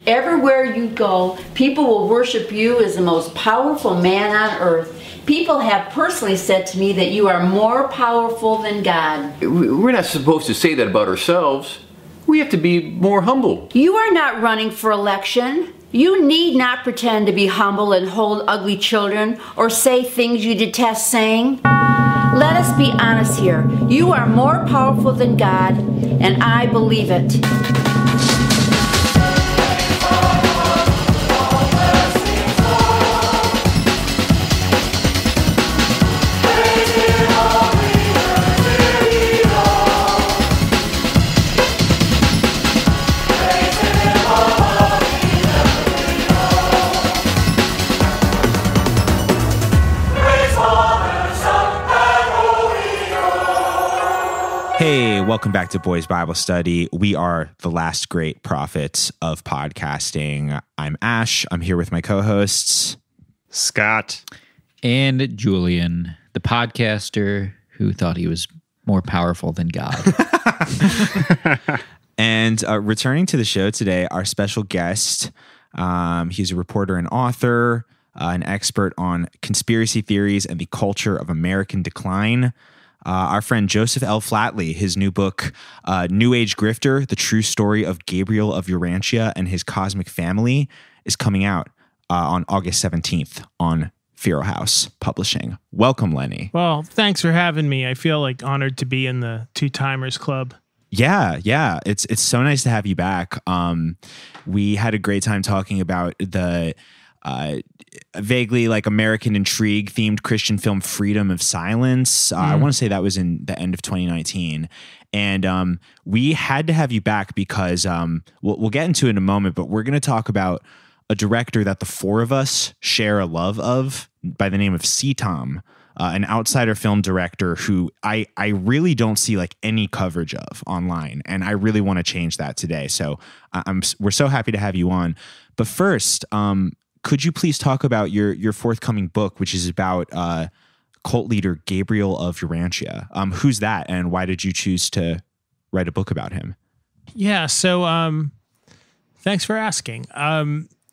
Everywhere you go, people will worship you as the most powerful man on earth. People have personally said to me that you are more powerful than God. We're not supposed to say that about ourselves. We have to be more humble. You are not running for election. You need not pretend to be humble and hold ugly children or say things you detest saying. Let us be honest here. You are more powerful than God, and I believe it. Hey, welcome back to Boys Bible Study. We are the last great prophets of podcasting. I'm Ash. I'm here with my co-hosts, Scott and Julian, the podcaster who thought he was more powerful than God. And returning to the show today, our special guest. He's a reporter and author, an expert on conspiracy theories and the culture of American decline. Our friend Joseph L. Flatley, his new book, New Age Grifter, The True Story of Gabriel of Urantia and His Cosmic Family, is coming out on August 17th on Fero House Publishing. Welcome, Lenny. Well, thanks for having me. I feel like honored to be in the Two Timers Club. Yeah. It's so nice to have you back. We had a great time talking about the vaguely like American intrigue themed Christian film Freedom of Silence. I want to say that was in the end of 2019. And we had to have you back because we'll get into it in a moment, but we're going to talk about a director that the four of us share a love of by the name of C-Tom, an outsider film director who I really don't see like any coverage of online. And I really want to change that today. So we're so happy to have you on. But first, could you please talk about your forthcoming book, which is about cult leader Gabriel of Urantia? Who's that, and why did you choose to write a book about him? Yeah, so thanks for asking.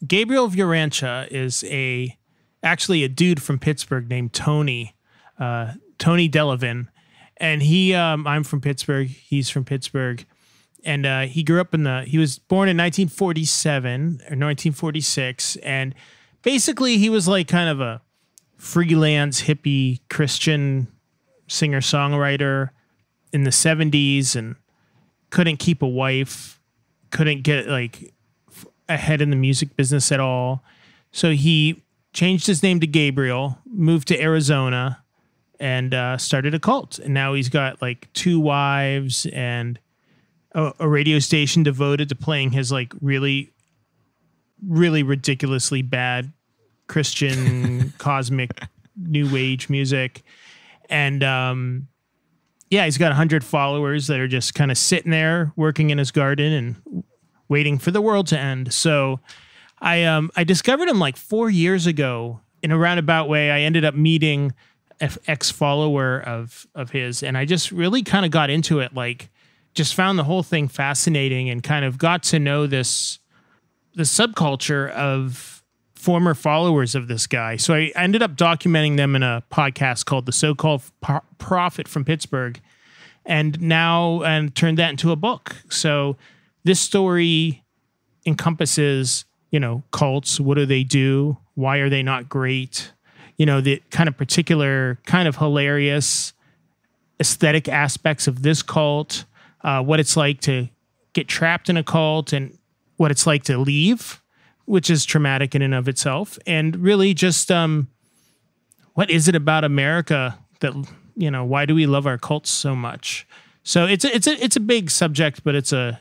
Gabriel of Urantia is actually a dude from Pittsburgh named Tony Delavin, and I'm from Pittsburgh. He's from Pittsburgh. And he grew up he was born in 1947 or 1946. And basically he was like kind of a freelance hippie Christian singer-songwriter in the 70s and couldn't keep a wife, couldn't get like ahead in the music business at all. So he changed his name to Gabriel, moved to Arizona, and started a cult. And now he's got like 2 wives and a radio station devoted to playing his like really, really ridiculously bad Christian cosmic new age music. And he's got 100 followers that are just kind of sitting there working in his garden and waiting for the world to end. So I discovered him like 4 years ago in a roundabout way. I ended up meeting an ex-follower of his, and I just really kind of got into it, like just found the whole thing fascinating and kind of got to know the subculture of former followers of this guy. So I ended up documenting them in a podcast called The So-Called Prophet from Pittsburgh, and turned that into a book. So this story encompasses, cults. What do they do? Why are they not great? The kind of particular, kind of hilarious aesthetic aspects of this cult, what it's like to get trapped in a cult and what it's like to leave, which is traumatic in and of itself. And really just, what is it about America that, why do we love our cults so much? So it's a big subject, but it's a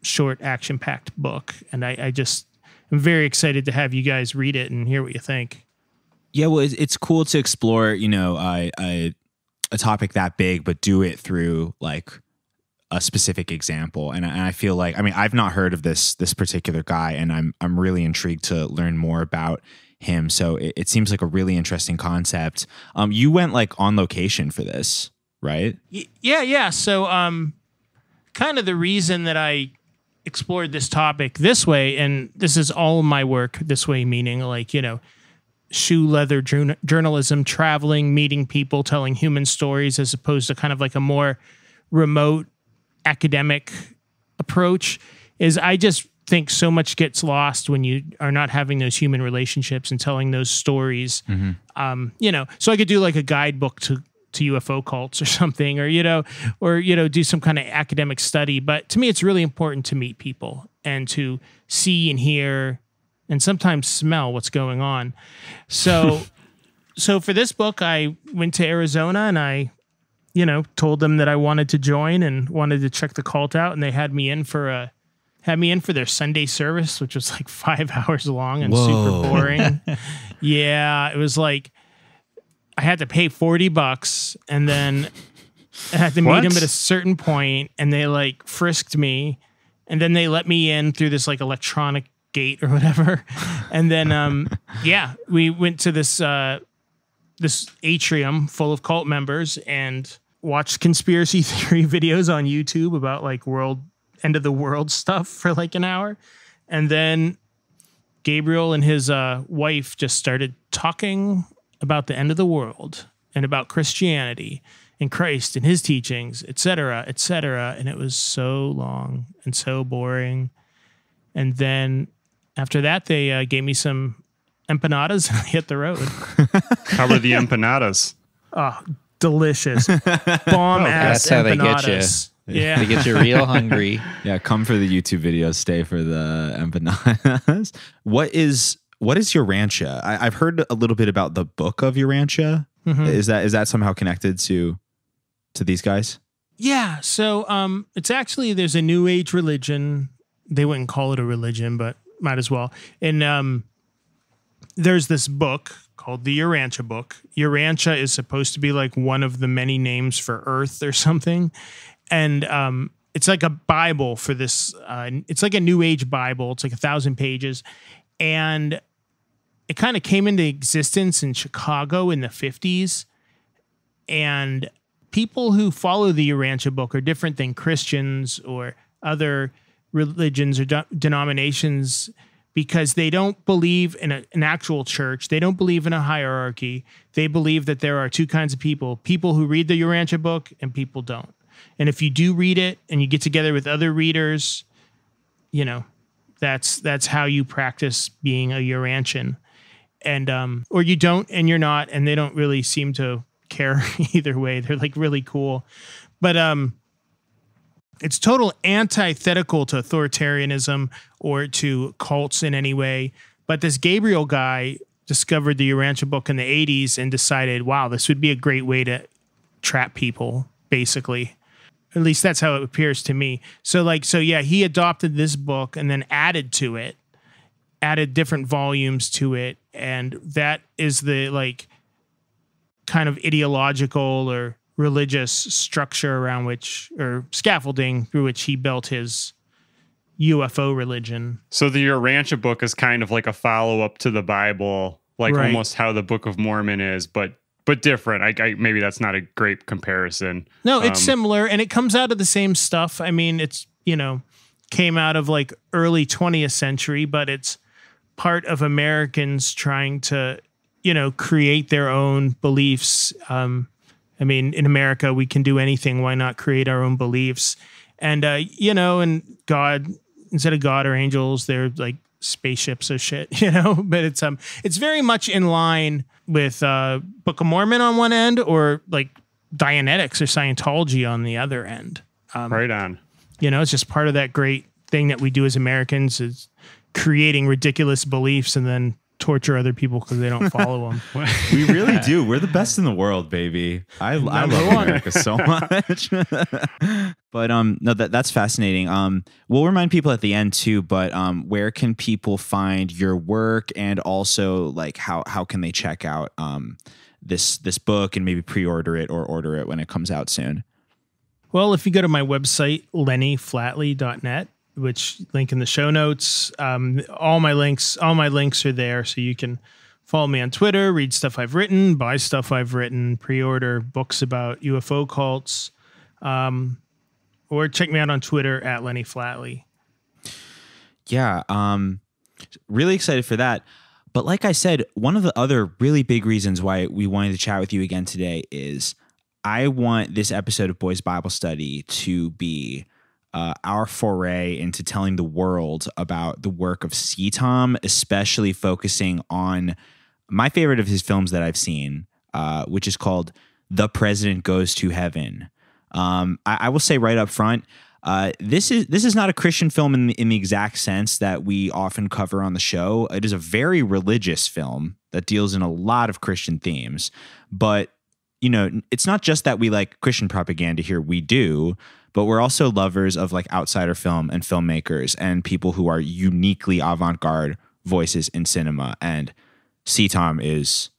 short action-packed book. And I just am very excited to have you guys read it and hear what you think. Yeah, well, it's cool to explore, a topic that big, but do it through like a specific example. And I feel like, I've not heard of this particular guy, and I'm really intrigued to learn more about him. So it seems like a really interesting concept. You went like on location for this, right? Yeah. So kind of the reason that I explored this topic this way, and this is all my work this way, meaning like, shoe leather journalism, traveling, meeting people, telling human stories, as opposed to kind of like a more remote academic approach, is I just think so much gets lost when you are not having those human relationships and telling those stories. So I could do like a guidebook to UFO cults or something, or do some kind of academic study. But to me, it's really important to meet people and to see and hear and sometimes smell what's going on. So for this book, I went to Arizona and I, told them that I wanted to join and wanted to check the cult out, and they had me in for their Sunday service, which was like 5 hours long and super boring. Yeah, it was like I had to pay $40, and then I had to meet them at a certain point, and they like frisked me, and then they let me in through this like electronic gate or whatever, and then we went to this atrium full of cult members and watched conspiracy theory videos on YouTube about like end of the world stuff for like an hour, and then Gabriel and his wife just started talking about the end of the world and about Christianity and Christ and his teachings, etc., etc. And it was so long and so boring. And then after that, they gave me some empanadas and I hit the road. How were the empanadas? Oh, delicious. Bomb-ass That's how empanadas. they get you. Yeah. They get you real hungry. Yeah, come for the YouTube videos, stay for the empanadas. What is Urantia? I've heard a little bit about the book of Urantia. Mm-hmm. Is that somehow connected to these guys? Yeah. So it's actually, there's a new age religion. They wouldn't call it a religion, but might as well. And there's this book called the Urantia book. Urantia is supposed to be like one of the many names for Earth or something. And it's like a Bible for this. It's like a new age Bible. It's like 1,000 pages. And it kind of came into existence in Chicago in the 50s. And people who follow the Urantia book are different than Christians or other religions or denominations, because they don't believe in an actual church. They don't believe in a hierarchy. They believe that there are two kinds of people who read the Urantia book and people don't. And if you do read it and you get together with other readers, that's how you practice being a Urantian. And or you don't and you're not, and they don't really seem to care either way. They're like really cool. But it's total antithetical to authoritarianism or to cults in any way. But this Gabriel guy discovered the Urantia book in the 80s and decided, wow, this would be a great way to trap people, basically. At least that's how it appears to me. So he adopted this book and then added different volumes to it. And that is the like kind of ideological or religious structure around which, or scaffolding through which he built his UFO religion. So the Urantia book is kind of like a follow-up to the Bible, like right. Almost how the Book of Mormon is, but different. I maybe that's not a great comparison. No, it's similar, and it comes out of the same stuff. I mean, it's, came out of like early 20th century, but it's part of Americans trying to, create their own beliefs. I mean, in America, we can do anything. Why not create our own beliefs? And, and God, instead of God or angels, they're like spaceships or shit, but it's very much in line with Book of Mormon on one end, or like Dianetics or Scientology on the other end. Right on. It's just part of that great thing that we do as Americans, is creating ridiculous beliefs and then torture other people because they don't follow them. We really do. We're the best in the world, baby. I love America so much. But no, that's fascinating. We'll remind people at the end too, but where can people find your work, and also like how can they check out this book and maybe pre-order it or order it when it comes out soon? Well, if you go to my website, lennyflatley.net, which link in the show notes, all my links are there, so you can follow me on Twitter, read stuff I've written, buy stuff I've written, pre-order books about UFO cults, or check me out on Twitter at Lenny Flatley. Yeah, really excited for that. But like I said, one of the other really big reasons why we wanted to chat with you again today is I want this episode of Boys Bible Study to be our foray into telling the world about the work of C. Tom, especially focusing on my favorite of his films that I've seen, which is called The President Goes to Heaven. I will say right up front, this is not a Christian film in the exact sense that we often cover on the show. It is a very religious film that deals in a lot of Christian themes, but you know, it's not just that we like Christian propaganda here. We do, but we're also lovers of like outsider film and filmmakers and people who are uniquely avant-garde voices in cinema. And C. Tom is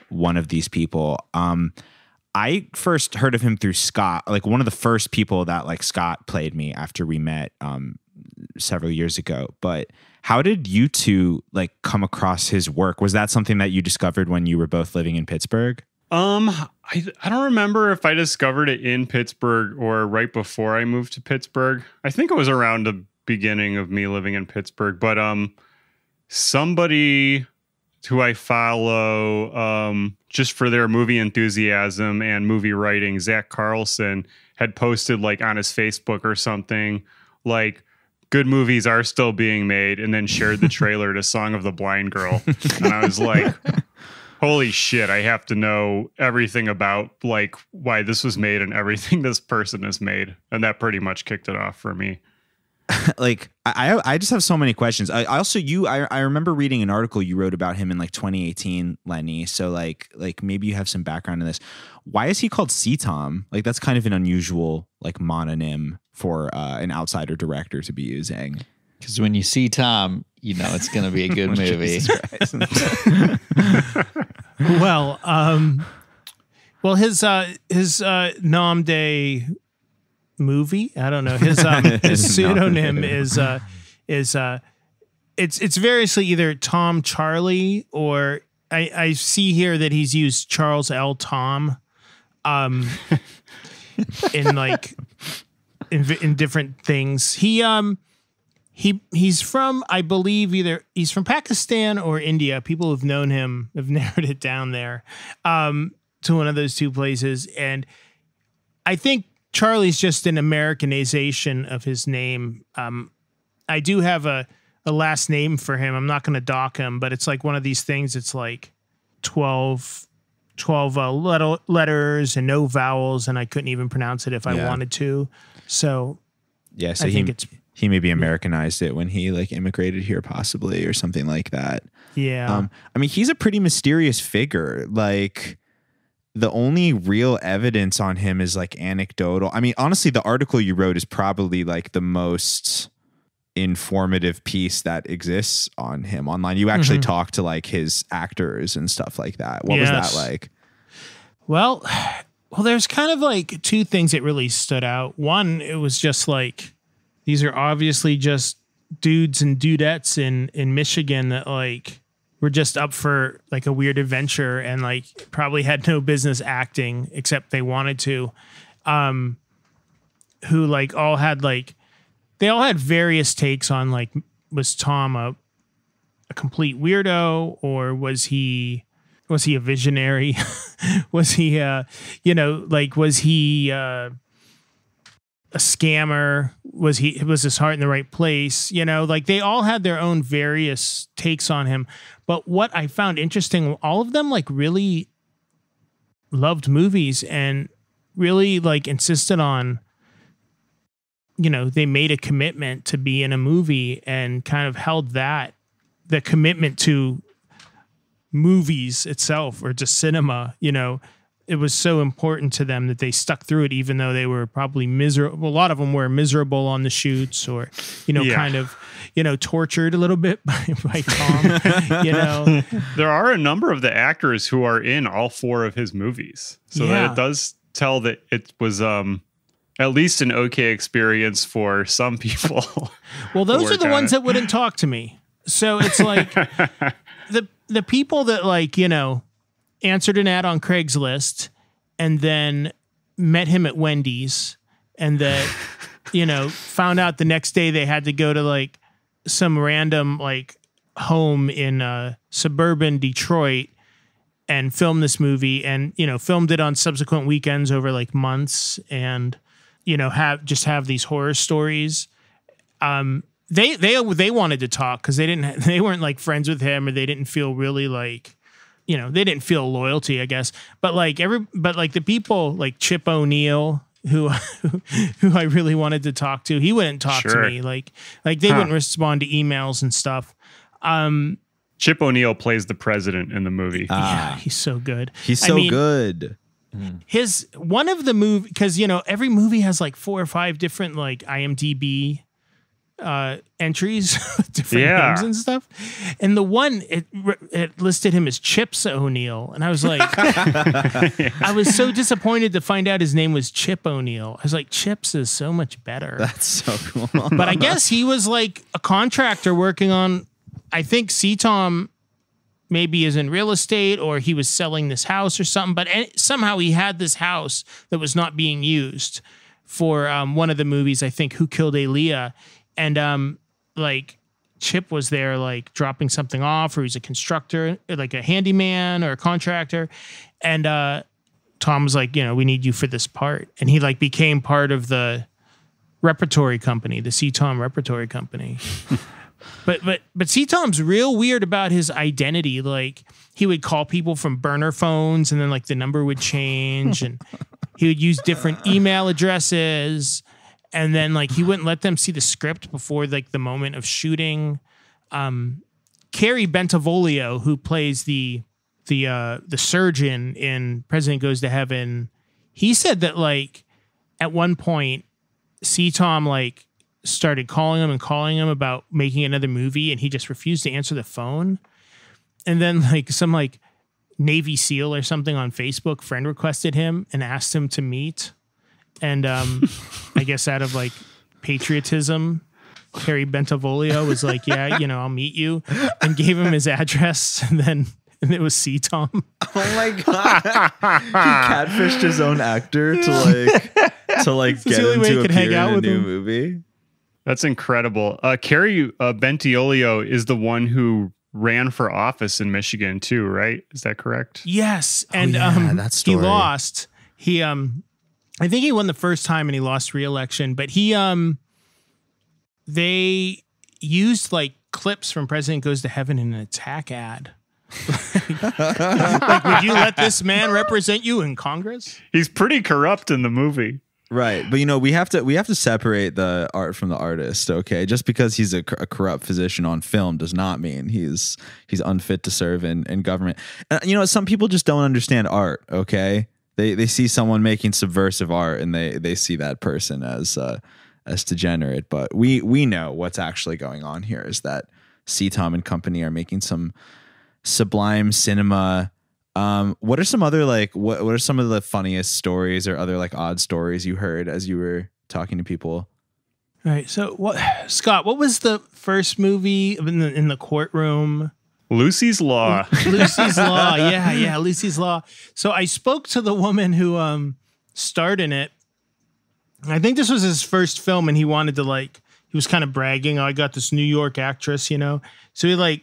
one of these people. I first heard of him through Scott, like one of the first people that like Scott played me after we met several years ago. But how did you two like come across his work? Was that something that you discovered when you were both living in Pittsburgh? I don't remember if I discovered it in Pittsburgh or right before I moved to Pittsburgh. I think it was around the beginning of me living in Pittsburgh, but somebody who I follow just for their movie enthusiasm and movie writing, Zach Carlson, had posted like on his Facebook or something like good movies are still being made, and then shared the trailer to Song of the Blind Girl. And I was like, holy shit, I have to know everything about like why this was made and everything this person has made. And that pretty much kicked it off for me. Like I just have so many questions. I remember reading an article you wrote about him in like 2018, Lenny. So like maybe you have some background in this. Why is he called C. Tom? Like that's kind of an unusual like mononym for an outsider director to be using. Because when you see Tom, you know it's going to be a good movie. Well, his Nom de movie, I don't know, his pseudonym is it's variously either Tom Charlie, or I see here that he's used Charles L. Tom in like in different things. He's from, I believe, either he's from Pakistan or India. People who've known him have narrowed it down there to one of those two places. And I think Charlie's just an Americanization of his name. I do have a last name for him. I'm not going to dock him, but it's like one of these things. It's like 12 letters and no vowels, and I couldn't even pronounce it if I wanted to. So yeah, so I think he maybe Americanized it when he like immigrated here possibly or something like that. Yeah. I mean, he's a pretty mysterious figure. Like the only real evidence on him is like anecdotal. I mean, honestly, the article you wrote is probably like the most informative piece that exists on him online. You actually talked to like his actors and stuff like that. What was that like? Well, there's kind of like two things that really stood out. One, it was just like, these are obviously just dudes and dudettes in Michigan that like were just up for like a weird adventure and like probably had no business acting except they wanted to. Who like all had like, they all had various takes on like, was Tom a complete weirdo, or was he a visionary? Was he was he a scammer? Was his heart in the right place? You know, like they all had their own various takes on him. But what I found interesting, all of them like really loved movies and really like insisted on, you know, they made a commitment to be in a movie and kind of held the commitment to movies itself or just cinema, you know. It was so important to them that they stuck through it, even though they were probably miserable. A lot of them were miserable on the shoots, or, you know, kind of, you know, tortured a little bit by Tom, you know. There are a number of the actors who are in all four of his movies. So that it does tell that it was at least an okay experience for some people. Well, those are the ones that wouldn't talk to me. So it's like the people that like, you know, answered an ad on Craigslist and then met him at Wendy's, and that, you know, found out the next day they had to go to like some random like home in suburban Detroit and filmed this movie, and filmed it on subsequent weekends over like months, and have these horror stories. They wanted to talk because they weren't like friends with him, or they didn't feel really like they didn't feel loyalty, I guess. But the people like Chip O'Neill, who I really wanted to talk to, he wouldn't talk to me. Like they wouldn't respond to emails and stuff. Chip O'Neill plays the president in the movie. Yeah, he's so good. He's so good. One of the movie, because every movie has like 4 or 5 different like IMDb entries, different names and stuff, and the one it listed him as Chips O'Neill, and I was like, I was so disappointed to find out his name was Chip O'Neill. I was like, Chips is so much better. That's so cool. But I guess he was like a contractor working on, I think CTOM maybe is in real estate, or he was selling this house or something, but somehow he had this house that was not being used for one of the movies, I think, Who Killed Aaliyah. And like Chip was there like dropping something off, or he's a constructor, like a handyman or a contractor. And Tom was like, we need you for this part. And he like became part of the repertory company, the CTOM repertory company. But CTOM's real weird about his identity. Like he would call people from burner phones, and then like the number would change, and he would use different email addresses. And then like he wouldn't let them see the script before like the moment of shooting. Carrie Bentivolio, who plays the surgeon in President Goes to Heaven, he said that like at one point CTOM like started calling him about making another movie, and he just refused to answer the phone. And then like some like Navy SEAL or something on Facebook friend requested him and asked him to meet. And I guess out of like patriotism, Carrie Bentivolio was like, yeah, I'll meet you, and gave him his address. And it was CTOM. Oh my God. He catfished his own actor to like get him to appear in a new movie. That's incredible. Carrie Bentivolio is the one who ran for office in Michigan too, right? Is that correct? Yes. And that story. He lost. I think he won the first time and he lost re-election, but they used like clips from President Goes to Heaven in an attack ad. Like, would you let this man represent you in Congress? He's pretty corrupt in the movie. Right. But we have to separate the art from the artist. Okay. Just because he's a corrupt physician on film does not mean he's unfit to serve in government. Some people just don't understand art. Okay. They see someone making subversive art, and they see that person as degenerate. But we know what's actually going on here is that CTOM and company are making some sublime cinema. What are some other like what are some of the funniest stories or other like odd stories you heard as you were talking to people? All right. So Scott, what was the first movie in the courtroom? Lucy's Law. Lucy's Law. Yeah. Lucy's Law. So I spoke to the woman who starred in it. I think this was his first film, and he wanted to he was kind of bragging, I got this New York actress, So he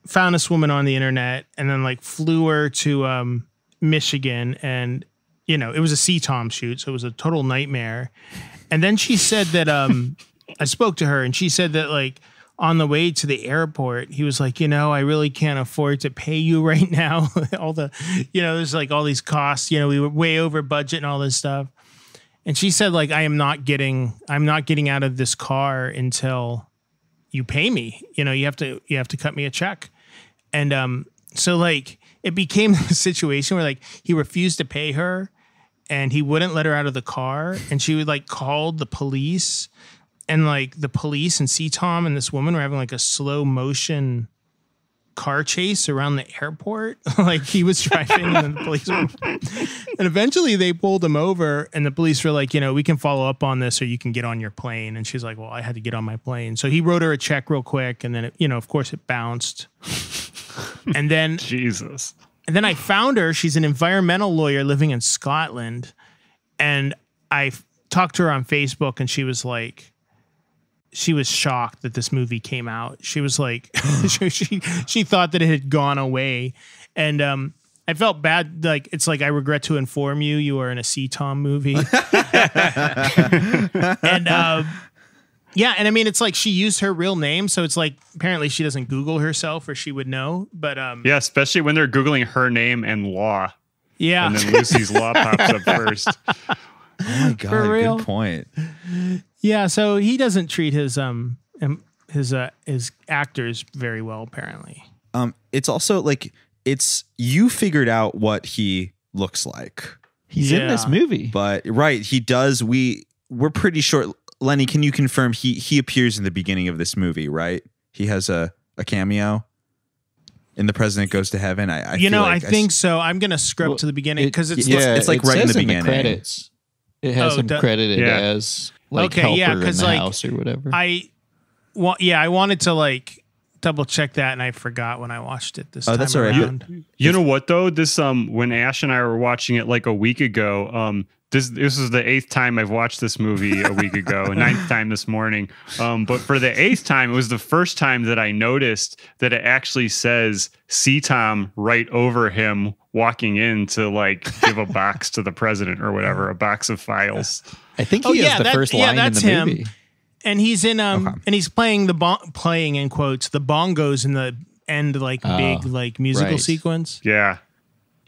found this woman on the internet, and then flew her to Michigan, and it was a CTOM shoot, so it was a total nightmare. And then she said that I spoke to her, and she said that on the way to the airport, he was like, I really can't afford to pay you right now. All the, there's all these costs, we were way over budget and all this stuff. And she said, I'm not getting out of this car until you pay me. You have to cut me a check. And so it became a situation where he refused to pay her, and he wouldn't let her out of the car, and she would called the police. And the police and CTOM and this woman were having a slow motion car chase around the airport. He was driving, and then the police were, and eventually they pulled him over, and the police were like, we can follow up on this, or you can get on your plane. And she's like, well, I had to get on my plane. So he wrote her a check real quick, and then it, of course it bounced. And then Jesus. And then I found her. She's an environmental lawyer living in Scotland. And I talked to her on Facebook, and she was like, she was shocked that this movie came out. She was like, she thought that it had gone away, and I felt bad. Like, it's like, I regret to inform you, you are in a CTOM movie. And yeah, and I mean, it's like she used her real name, so it's like apparently she doesn't Google herself, or she would know. But yeah, especially when they're Googling her name and law. Yeah, and then Lucy's Law pops up first. Oh my god, For real. good point. yeah. So he doesn't treat his actors very well, apparently. It's also like, it's, you figured out what he looks like. He's in this movie. But right, he does. We're pretty sure. Lenny, can you confirm he appears in the beginning of this movie, right? He has a cameo in The President Goes to Heaven. I think so. I'm gonna scrub to the beginning because it's like right in the beginning. Credits. It has him credited as like helper in the house or whatever. I wanted to like double check that, and I forgot when I watched it this time that's all right. around. You know what though? This when Ash and I were watching it like a week ago, this is the 8th time I've watched this movie a week ago, 9th time this morning. But for the 8th time, it was the first time that I noticed that it actually says CTOM right over him walking in to like give a box to the president or whatever, a box of files. I think he has the first line in the movie. Him. And he's in and he's playing playing in quotes the bongos in the end, like big like musical sequence. Yeah.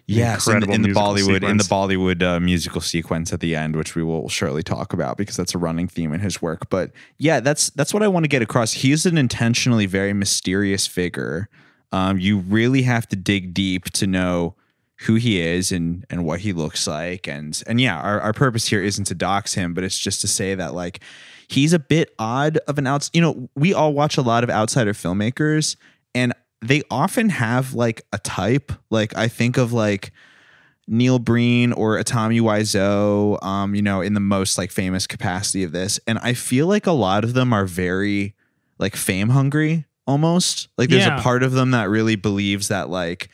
Yes, in the Bollywood musical sequence at the end, which we will surely talk about because that's a running theme in his work. But yeah, that's what I want to get across. He's an intentionally very mysterious figure. You really have to dig deep to know who he is and what he looks like. And yeah, our purpose here isn't to dox him, but it's just to say that like he's a bit odd of an we all watch a lot of outsider filmmakers, and they often have like a type. Like I think of like Neil Breen or Atami Wiseau, in the most like famous capacity of this. And I feel like a lot of them are very like fame hungry almost. Like there's a part of them that really believes that like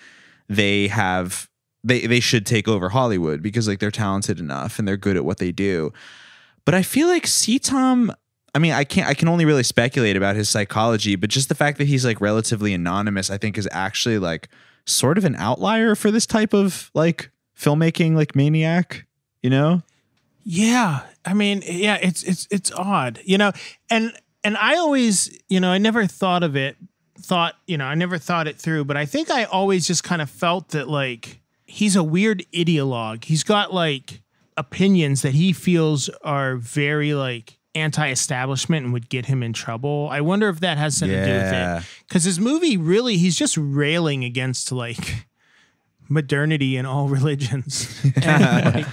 they should take over Hollywood because like they're talented enough and they're good at what they do. But I feel like CTOM, I mean, I can only really speculate about his psychology, but just the fact that he's like relatively anonymous, I think is actually like sort of an outlier for this type of like filmmaking, like maniac, Yeah. I mean, yeah, it's odd, and I always, I never thought it through, but I think I always just kind of felt that like he's a weird ideologue. He's got like opinions that he feels are very like anti-establishment and would get him in trouble. I wonder if that has something to do with it. Because his movie really, he's just railing against like modernity in all religions. And, like,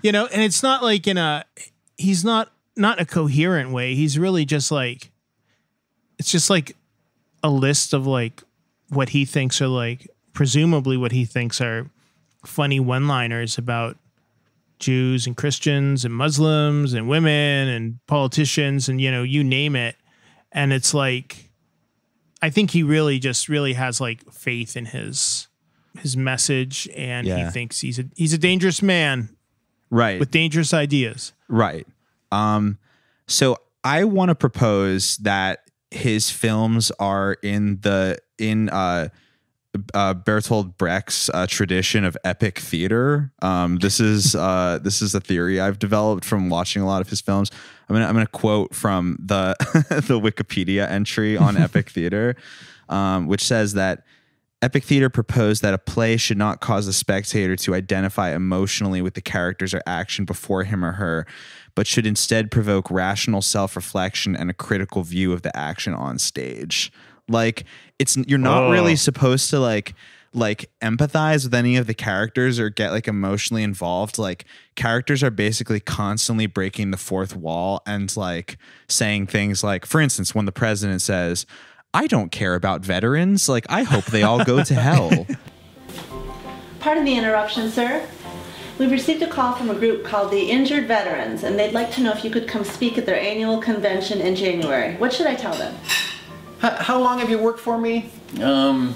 and it's not like he's not a coherent way. He's really just like, it's just like a list of like what he thinks are like, presumably what he thinks are funny one-liners about Jews and Christians and Muslims and women and politicians and, you name it. And it's like, I think he really has like faith in his message, and he thinks he's a dangerous man. Right. With dangerous ideas. Right. So I want to propose that his films are in Bertolt Brecht's tradition of epic theater. This is a theory I've developed from watching a lot of his films. I'm gonna quote from the the Wikipedia entry on epic theater, which says that epic theater proposed that a play should not cause the spectator to identify emotionally with the characters or action before him or her, but should instead provoke rational self-reflection and a critical view of the action on stage. Like you're not really supposed to like empathize with any of the characters or get like emotionally involved. Like characters are basically constantly breaking the fourth wall and like saying things like, for instance, when the president says, "I don't care about veterans. Like I hope they all go to hell." Pardon the interruption, sir. We've received a call from a group called the Injured Veterans, and they'd like to know if you could come speak at their annual convention in January. What should I tell them? How long have you worked for me? Don't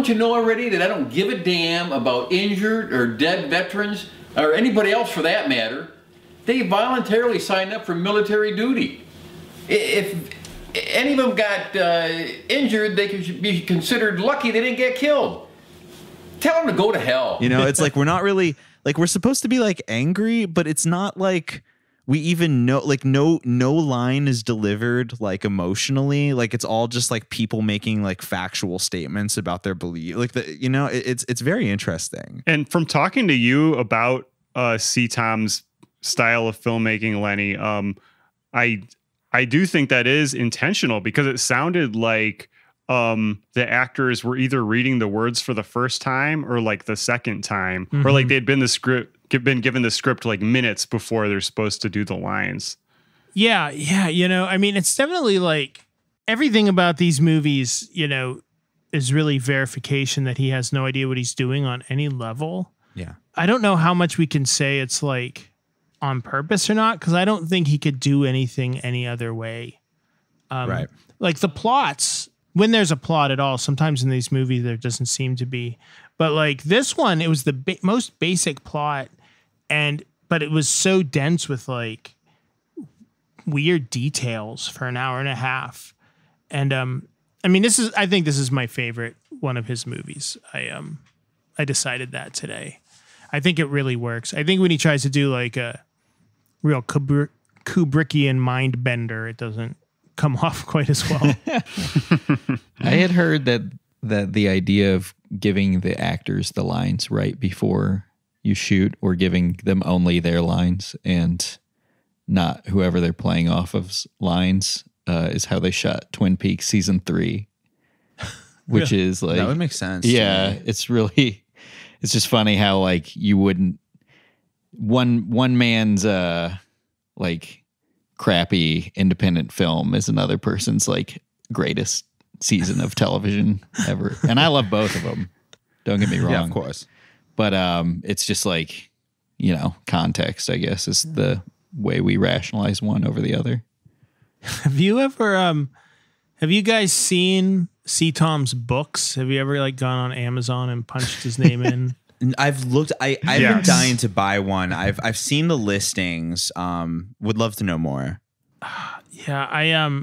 you know already that I don't give a damn about injured or dead veterans, or anybody else for that matter? They voluntarily signed up for military duty. If any of them got injured, they could be considered lucky they didn't get killed. Tell them to go to hell. You know, it's like we're not really like we're supposed to be like angry, but it's not like we even know like no line is delivered like emotionally. Like it's all just like people making like factual statements about their belief. Like it's very interesting. And from talking to you about C. Tom's style of filmmaking, Lenny, I do think that is intentional because it sounded like the actors were either reading the words for the first time or like the second time, or like they'd been given the script like minutes before they're supposed to do the lines. Yeah. You know, I mean, it's definitely like everything about these movies, you know, is really verification that he has no idea what he's doing on any level. Yeah. I don't know how much we can say it's like on purpose or not, because I don't think he could do anything any other way. Right. Like the plots, when there's a plot at all, sometimes in these movies there doesn't seem to be. But like this one, it was the most basic plot, but it was so dense with like weird details for an hour and a half. And I mean, I think this is my favorite one of his movies. I decided that today. I think it really works. I think when he tries to do like a real Kubrickian mind bender, it doesn't come off quite as well. I had heard that the idea of giving the actors the lines right before you shoot, or giving them only their lines and not whoever they're playing off of's lines, is how they shot Twin Peaks season 3, which is like that would make sense. Yeah, it's just funny how like you wouldn't one man's like crappy independent film is another person's like greatest season of television ever. And I love both of them. Don't get me wrong. Yeah, of course. But it's just like, you know, context, I guess, is the way we rationalize one over the other. Have you guys seen C. Tom's books? Have you ever like gone on Amazon and punched his name in? I've looked. I've been dying to buy one. I've seen the listings. Would love to know more. Yeah,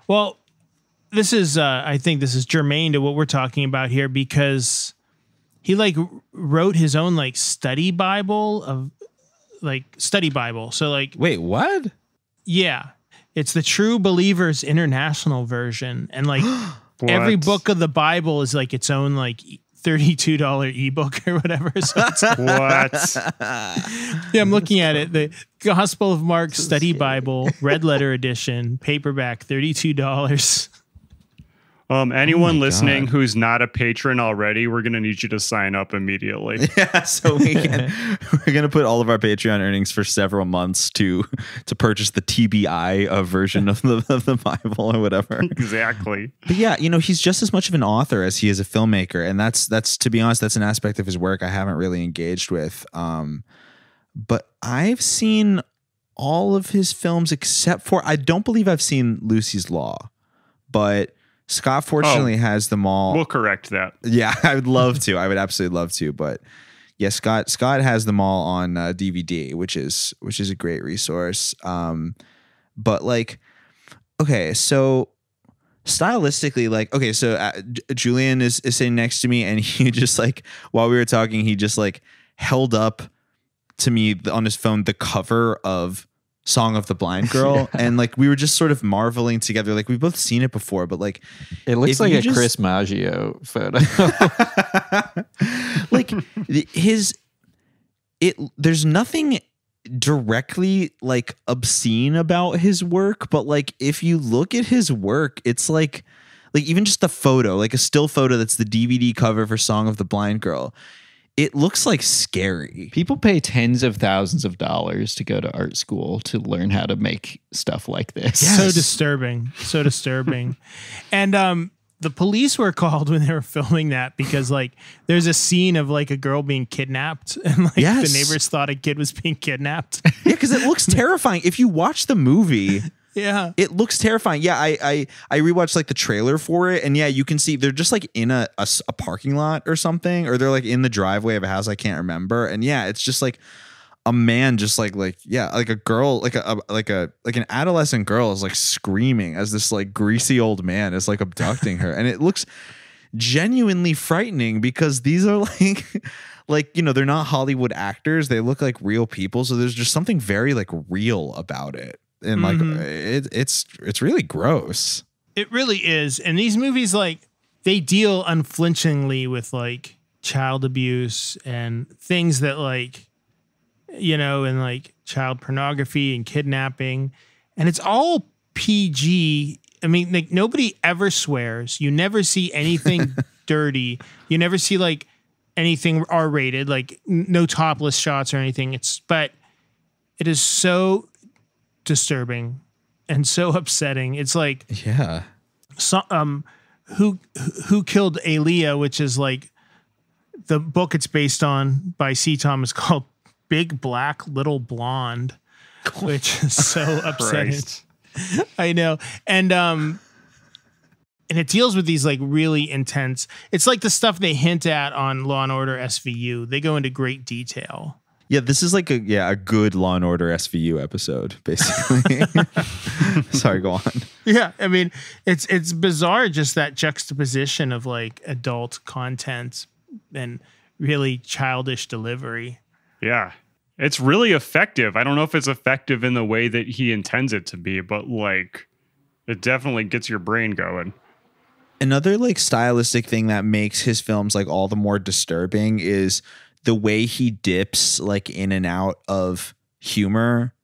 well, this is. I think this is germane to what we're talking about here because he like wrote his own like study Bible. So like, wait, what? Yeah, it's the True Believers International version, and like every book of the Bible is like its own like $32 ebook or whatever. So it's what? Yeah, I'm looking at it. The Gospel of Mark Study Bible, Red Letter Edition, paperback, $32. Anyone listening who's not a patron already, we're going to need you to sign up immediately. Yeah, so we're going to put all of our Patreon earnings for several months to purchase the TBI version of the Bible or whatever. Exactly. But yeah, you know, he's just as much of an author as he is a filmmaker, and that's to be honest, that's an aspect of his work I haven't really engaged with. But I've seen all of his films except for I don't believe I've seen Lucy's Law, but Scott fortunately has them all. We'll correct that. Yeah, I would love to. I would absolutely love to. But yeah, Scott has them all on DVD, which is a great resource. But like, okay, so stylistically, like, okay, so Julian is sitting next to me, and he just like while we were talking, he just like held up to me on his phone the cover of Song of the Blind Girl, and like we were just sort of marveling together, like we've both seen it before, but like it looks like a Chris Maggio photo. Like there's nothing directly like obscene about his work, but like if you look at his work, it's like even just the photo, like a still photo that's the DVD cover for Song of the Blind Girl, it looks like scary. People pay tens of thousands of dollars to go to art school to learn how to make stuff like this. Yes. So disturbing. And the police were called when they were filming that because like there's a scene of like a girl being kidnapped, and like the neighbors thought a kid was being kidnapped. Yeah, because it looks terrifying. If you watch the movie, yeah, it looks terrifying. Yeah, I rewatched like the trailer for it, and yeah, you can see they're just like in a parking lot or something, or they're like in the driveway of a house I can't remember. And yeah, it's just like a man just like a girl, like an adolescent girl is like screaming as this like greasy old man is like abducting her, and it looks genuinely frightening because these are like, you know, they're not Hollywood actors, they look like real people, so there's just something very like real about it, and like it's really gross. It really is. And these movies, like, they deal unflinchingly with like child abuse and things that, like, you know, and like child pornography and kidnapping, and it's all PG. I mean, like, nobody ever swears. You never see anything dirty. You never see like anything R-rated, like no topless shots or anything. But it is so disturbing and so upsetting. It's like, Yeah. So, who killed Aaliyah, which is like the book it's based on by C. Tom, is called Big Black Little Blonde, which is so upsetting. Christ. I know. And it deals with these like really intense, it's like the stuff they hint at on Law and Order SVU. They go into great detail. Yeah, this is like a good Law and Order SVU episode, basically. Sorry, go on. Yeah, I mean, it's bizarre, just that juxtaposition of like adult content and really childish delivery. Yeah. It's really effective. I don't know if it's effective in the way that he intends it to be, but like it definitely gets your brain going. Another like stylistic thing that makes his films like all the more disturbing is the way he dips like in and out of humor.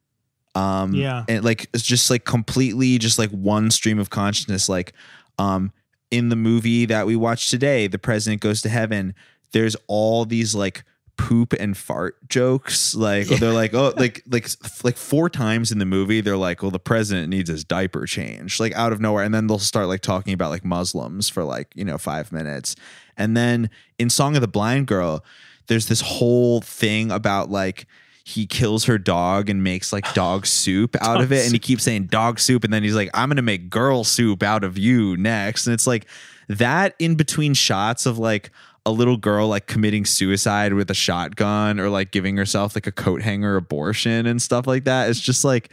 Yeah. And like it's just like completely just like one stream of consciousness. Like in the movie that we watched today, The President Goes to Heaven, there's all these like poop and fart jokes. Like they're like, oh, like 4 times in the movie they're like, well, the president needs his diaper changed, like out of nowhere, and then they'll start like talking about like Muslims for like, you know, 5 minutes. And then in Song of the Blind Girl, there's this whole thing about like he kills her dog and makes like dog soup out of it, and he keeps saying dog soup, and then he's like, I'm gonna make girl soup out of you next. And it's like that in between shots of like a little girl like committing suicide with a shotgun or like giving herself like a coat hanger abortion and stuff like that. It's just like,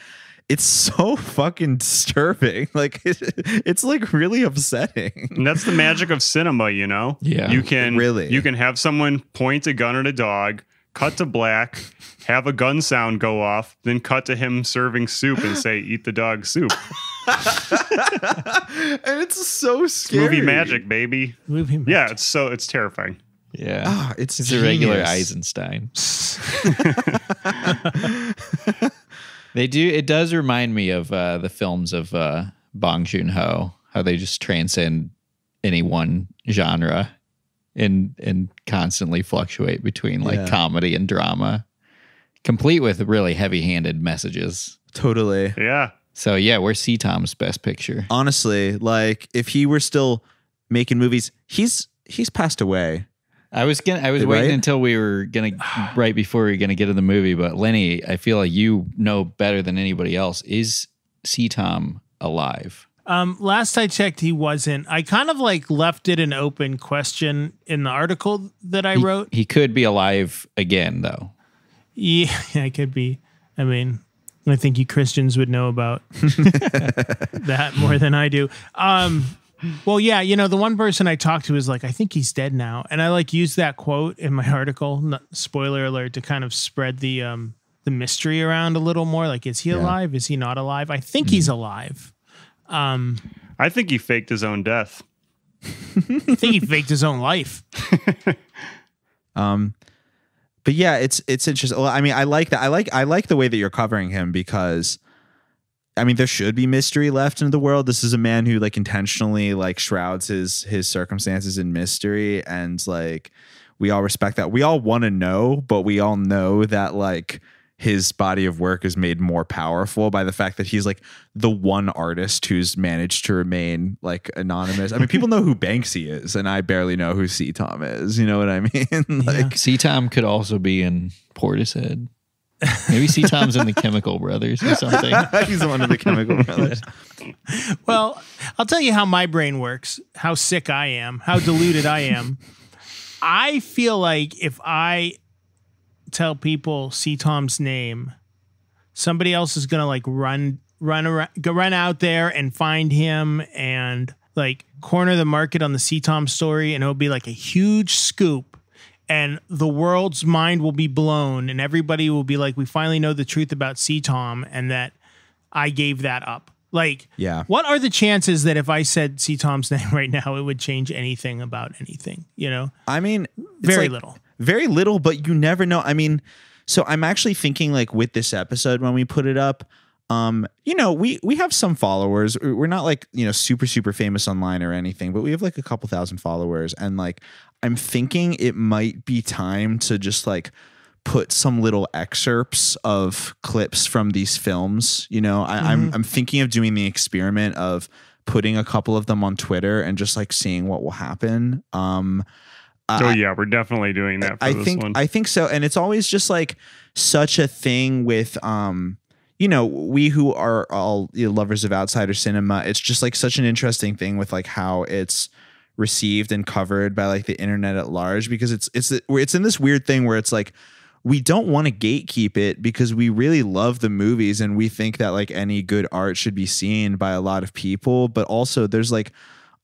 it's so fucking disturbing. Like it's like really upsetting. And that's the magic of cinema, you know? Yeah. You can Really? have someone point a gun at a dog, cut to black, have a gun sound go off, then cut to him serving soup and say, eat the dog soup. And it's so scary. Movie magic, baby. Movie magic. Yeah, it's terrifying. Yeah. It's a regular genius. Eisenstein. It does remind me of the films of Bong Joon-ho, how they just transcend any one genre and constantly fluctuate between like comedy and drama, complete with really heavy-handed messages. Totally. Yeah. So yeah, we're C. Tom's best picture. Honestly, like if he were still making movies, he's passed away. I was waiting Right? until we were gonna right before we were gonna get to the movie, but Lenny, I feel like you know better than anybody else. Is C. Tom alive? Last I checked, he wasn't. I kind of like left it an open question in the article that I wrote. He could be alive again, though. Yeah, it could be. I mean, I think you Christians would know about that more than I do. Well, yeah, you know, the one person I talked to is like, I think he's dead now. And I like used that quote in my article, spoiler alert, to kind of spread the mystery around a little more. Like, is he alive? Is he not alive? I think he's alive. I think he faked his own death. I think he faked his own life. But yeah, it's interesting. Well, I mean, I like that. I like the way that you're covering him because, I mean, there should be mystery left in the world. This is a man who like intentionally like shrouds his circumstances in mystery, and like we all respect that. We all want to know, but we all know that like his body of work is made more powerful by the fact that he's like the one artist who's managed to remain like anonymous. I mean, people know who Banksy is, and I barely know who C. Tom is. You know what I mean? Like, C. Tom could also be in Portishead. Maybe C. Tom's in the Chemical Brothers or something. he's one of the Chemical Brothers. Well, I'll tell you how my brain works, how sick I am, how deluded I am. I feel like if I tell people see Tom's name, somebody else is gonna like run out there and find him and like corner the market on the see Tom story, and it'll be like a huge scoop, and the world's mind will be blown, and everybody will be like, we finally know the truth about see Tom, and that I gave that up. Like, Yeah. what are the chances that if I said see Tom's name right now, it would change anything about anything? You know, I mean, it's very like, little. Very little, but you never know. I mean, so I'm actually thinking like with this episode when we put it up, you know, we have some followers. We're not like, you know, super famous online or anything, but we have like a couple thousand followers, and like I'm thinking it might be time to just like put some little excerpts of clips from these films. You know, I'm thinking of doing the experiment of putting a couple of them on Twitter and just like seeing what will happen. Yeah, we're definitely doing that for this one. I think so. And it's always just like such a thing with, you know, we who are all, you know, lovers of outsider cinema. It's just like such an interesting thing with like how it's received and covered by like the internet at large, because it's in this weird thing where it's like, we don't want to gatekeep it because we really love the movies and we think that like any good art should be seen by a lot of people. But also there's like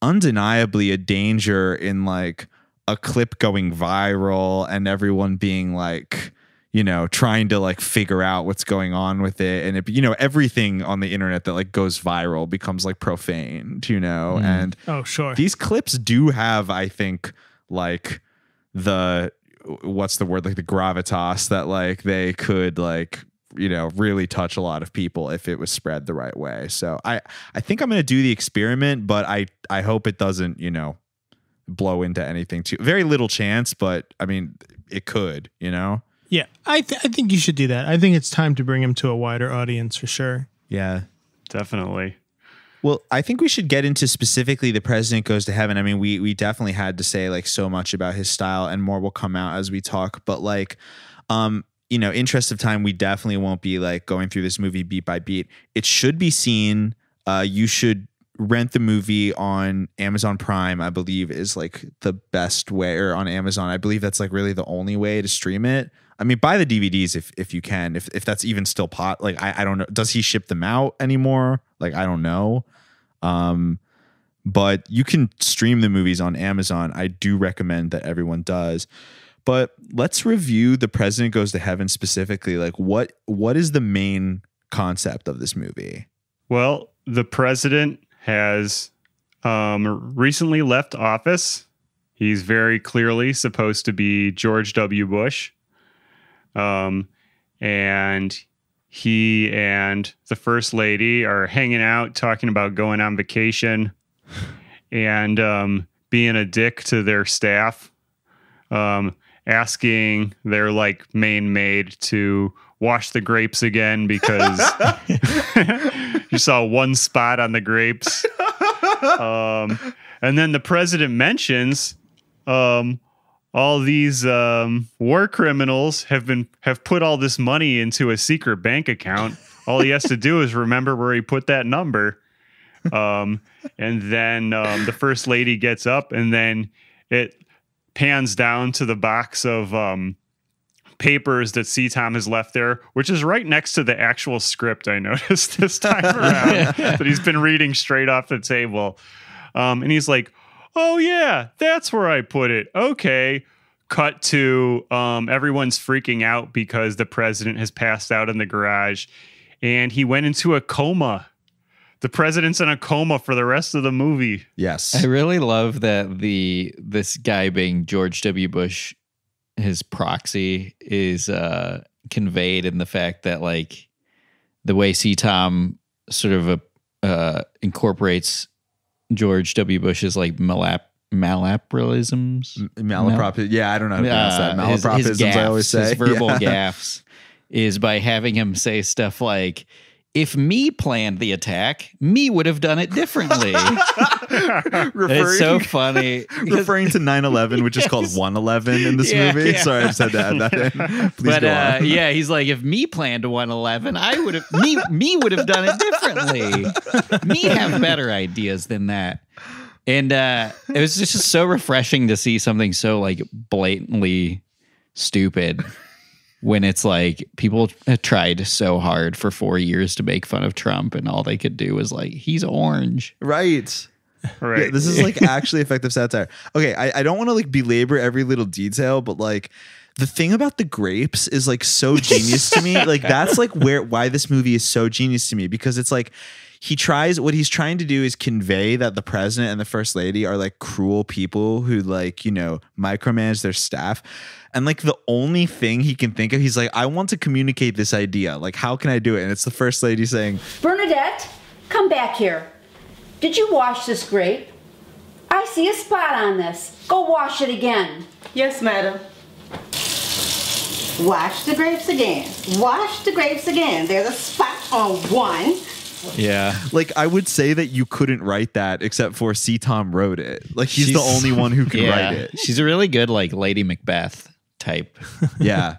undeniably a danger in like a clip going viral and everyone being like, you know, trying to like figure out what's going on with it. And it, you know, everything on the internet that like goes viral becomes like profane, you know? And Oh, sure. these clips do have, I think, like what's the word, like the gravitas that like they could like, you know, really touch a lot of people if it was spread the right way. So I think I'm going to do the experiment, but I hope it doesn't, you know, blow into anything too. Very little chance, but I mean, it could, you know? Yeah, I think you should do that. I think it's time to bring him to a wider audience for sure. Yeah. Definitely. Well, I think we should get into specifically The President Goes to Heaven. I mean, we definitely had to say like so much about his style, and more will come out as we talk. But like, you know, interest of time, we definitely won't be like going through this movie beat by beat. It should be seen. You should rent the movie on Amazon Prime, I believe is like the best way, or on Amazon. I believe that's like really the only way to stream it. I mean, buy the DVDs if you can, if that's even still like, I don't know. Does he ship them out anymore? Like, I don't know. But you can stream the movies on Amazon. I do recommend that everyone does. But let's review The President Goes to Heaven specifically. Like, what is the main concept of this movie? Well, the president has recently left office. He's very clearly supposed to be George W. Bush. And he and the first lady are hanging out, talking about going on vacation and being a dick to their staff, asking their like main maid to wash the grapes again because you saw one spot on the grapes. And then the president mentions all these war criminals have put all this money into a secret bank account. All he has to do is remember where he put that number. And then the first lady gets up, and then it pans down to the box of papers that C. Tom has left there, which is right next to the actual script, I noticed this time around, that he's been reading straight off the table. And he's like, oh, yeah, that's where I put it. Okay. Cut to everyone's freaking out because the president has passed out in the garage and he went into a coma. The president's in a coma for the rest of the movie. Yes. I really love that this guy being George W. Bush, his proxy, is conveyed in the fact that like the way C. Tom sort of incorporates George W. Bush's like malapropisms. Yeah, I don't know how to pronounce that. Malapropisms, his gaffes, I always say. His verbal Yeah. gaffes is by having him say stuff like, if me planned the attack, me would have done it differently. It's so funny. Referring to 9/11, which is called 1/11 in this movie. Yeah. Sorry, I just had to add that in. Please go on. Yeah, he's like, if me planned 1/11, I would have me would have done it differently. Me have better ideas than that. And it was just so refreshing to see something so like blatantly stupid when it's like people tried so hard for 4 years to make fun of Trump and all they could do was like, he's orange. Right. Right. Yeah, this is like actually effective satire. Okay, I don't want to like belabor every little detail, but like the thing about the grapes is like so genius to me. Like that's like why this movie is so genius to me, because it's like what he's trying to do is convey that the president and the first lady are like cruel people who like, you know, micromanage their staff. And like the only thing he can think of, he's like, I want to communicate this idea. Like, how can I do it? And it's the first lady saying, Bernadette, come back here. Did you wash this grape? I see a spot on this. Go wash it again. Yes, madam. Wash the grapes again. Wash the grapes again. There's a spot on one. Yeah. like, I would say that you couldn't write that except for C. Tom wrote it. Like, he's the only one who can write it. She's a really good like Lady Macbeth type Yeah.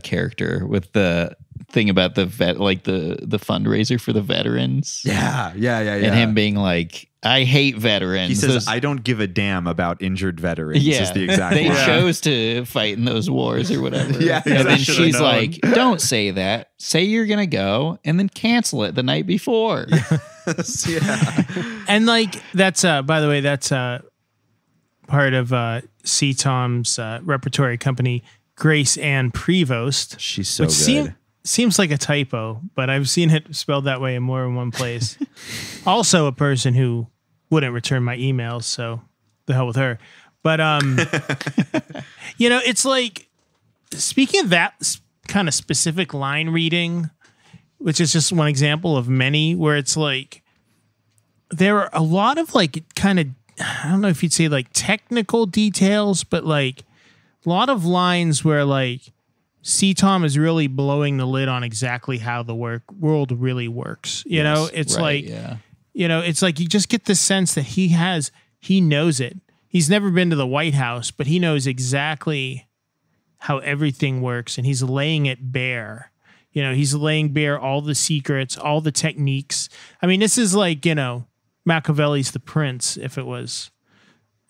character with the thing about the the fundraiser for the veterans. Yeah. And him being like, I hate veterans. He says, I don't give a damn about injured veterans. yeah, Is the exact they word. chose to fight in those wars or whatever. Yeah, and I then should've she's known. like, don't say that. Say you're gonna go and then cancel it the night before. Yeah. And like that's by the way, that's part of C. Tom's repertory company, Grace Ann Prevost. She's so which good. Seems like a typo, but I've seen it spelled that way in more than one place. Also a person who wouldn't return my emails, so the hell with her. But you know, it's like, speaking of that kind of specific line reading, which is just one example of many, where it's like there are a lot of like kind of, I don't know if you'd say like technical details, but like a lot of lines where like C. Tom is really blowing the lid on exactly how the world really works. You know, it's Right, like, yeah. you know, it's like you just get the sense that he knows it. He's never been to the White House, but he knows exactly how everything works, and he's laying it bare. You know, he's laying bare all the secrets, all the techniques. I mean, this is like, you know, Machiavelli's The Prince, if it was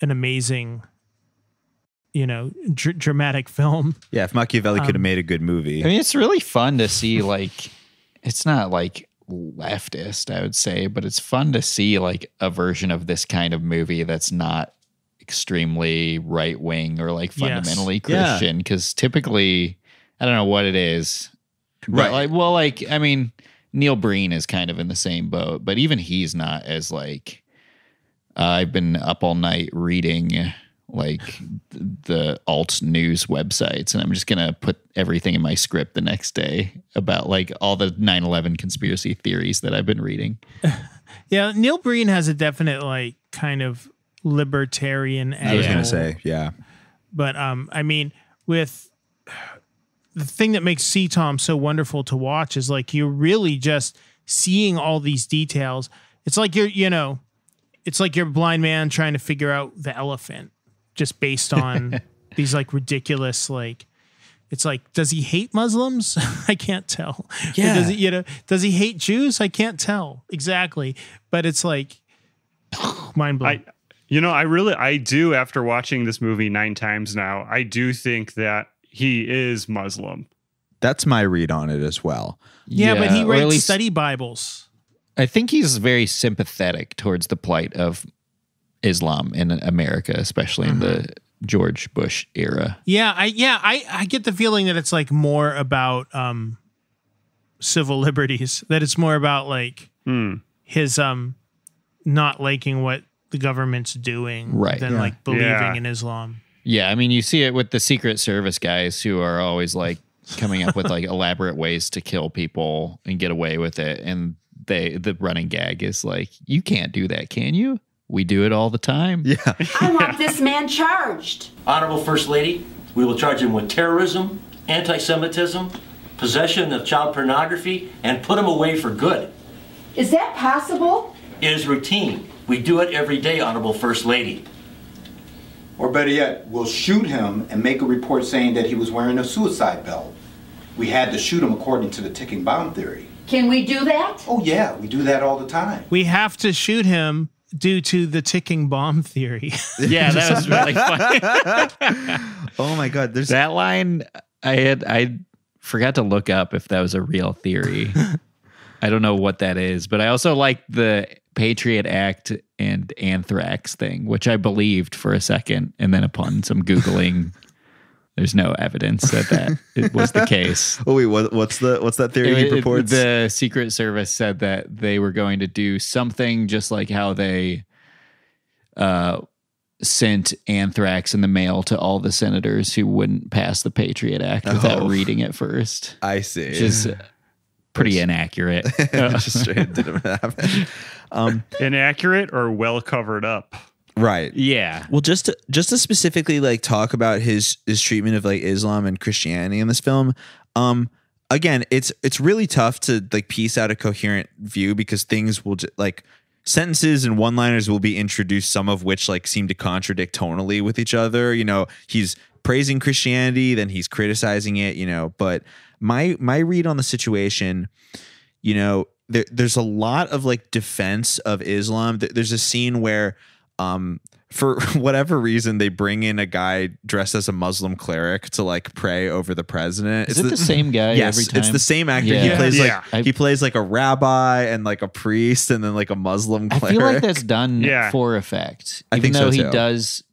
an amazing, you know, dramatic film. Yeah, if Machiavelli could have made a good movie. I mean, it's really fun to see, like, it's not like leftist, I would say, but it's fun to see like a version of this kind of movie that's not extremely right wing or like fundamentally Christian. Because typically, I don't know what it is. But Right. like, I mean, Neil Breen is kind of in the same boat, but even he's not as like, I've been up all night reading like the alt news websites, and I'm just gonna put everything in my script the next day about like all the 9/11 conspiracy theories that I've been reading. Yeah, Neil Breen has a definite like kind of libertarian angle. I was gonna say, yeah. But I mean, with the thing that makes C. Tom so wonderful to watch is like you're really just seeing all these details. It's like it's like you're a blind man trying to figure out the elephant just based on these like ridiculous, like, it's like, does he hate Muslims? I can't tell. Yeah. Does he, does he hate Jews? I can't tell exactly. But it's like mind blowing. I do, after watching this movie 9 times now, I do think that he is Muslim. That's my read on it as well. Yeah, but he or at writes least- study Bibles. I think he's very sympathetic towards the plight of Islam in America, especially in the George Bush era. Yeah, I get the feeling that it's like more about civil liberties, that it's more about like his not liking what the government's doing, Right. than Yeah. like believing Yeah. in Islam. Yeah, I mean, you see it with the Secret Service guys who are always like coming up with like elaborate ways to kill people and get away with it. And the running gag is like, you can't do that, can you? We do it all the time. Yeah. I want this man charged. Honorable First Lady, we will charge him with terrorism, anti-Semitism, possession of child pornography, and put him away for good. Is that possible? It is routine. We do it every day, Honorable First Lady. Or better yet, we'll shoot him and make a report saying that he was wearing a suicide belt. We had to shoot him according to the ticking bomb theory. Can we do that? Oh yeah, we do that all the time. We have to shoot him due to the ticking bomb theory. Yeah, that was really funny. Oh my God. There's That line, I forgot to look up if that was a real theory. I don't know what that is, but I also like the Patriot Act and anthrax thing, which I believed for a second, and then upon some Googling, there's no evidence that it was the case. Oh wait, what's that theory he purports? The Secret Service said that they were going to do something just like how they sent anthrax in the mail to all the senators who wouldn't pass the Patriot Act without reading it first. I see. Which is pretty inaccurate. Just straight didn't happen. Inaccurate or well covered up. Right. Yeah. Well, just to specifically like talk about his treatment of like Islam and Christianity in this film. Again, it's really tough to like piece out a coherent view because things will like sentences and one-liners will be introduced, some of which like seem to contradict tonally with each other. You know, he's praising Christianity, then he's criticizing it, you know, but my read on the situation, you know, there's a lot of like defense of Islam. There's a scene where for whatever reason they bring in a guy dressed as a Muslim cleric to like pray over the president. Is it the same guy every time? It's the same actor. Yeah. He plays like a rabbi and like a priest and then like a Muslim cleric. I feel like that's done for effect. I Even think though so he too. does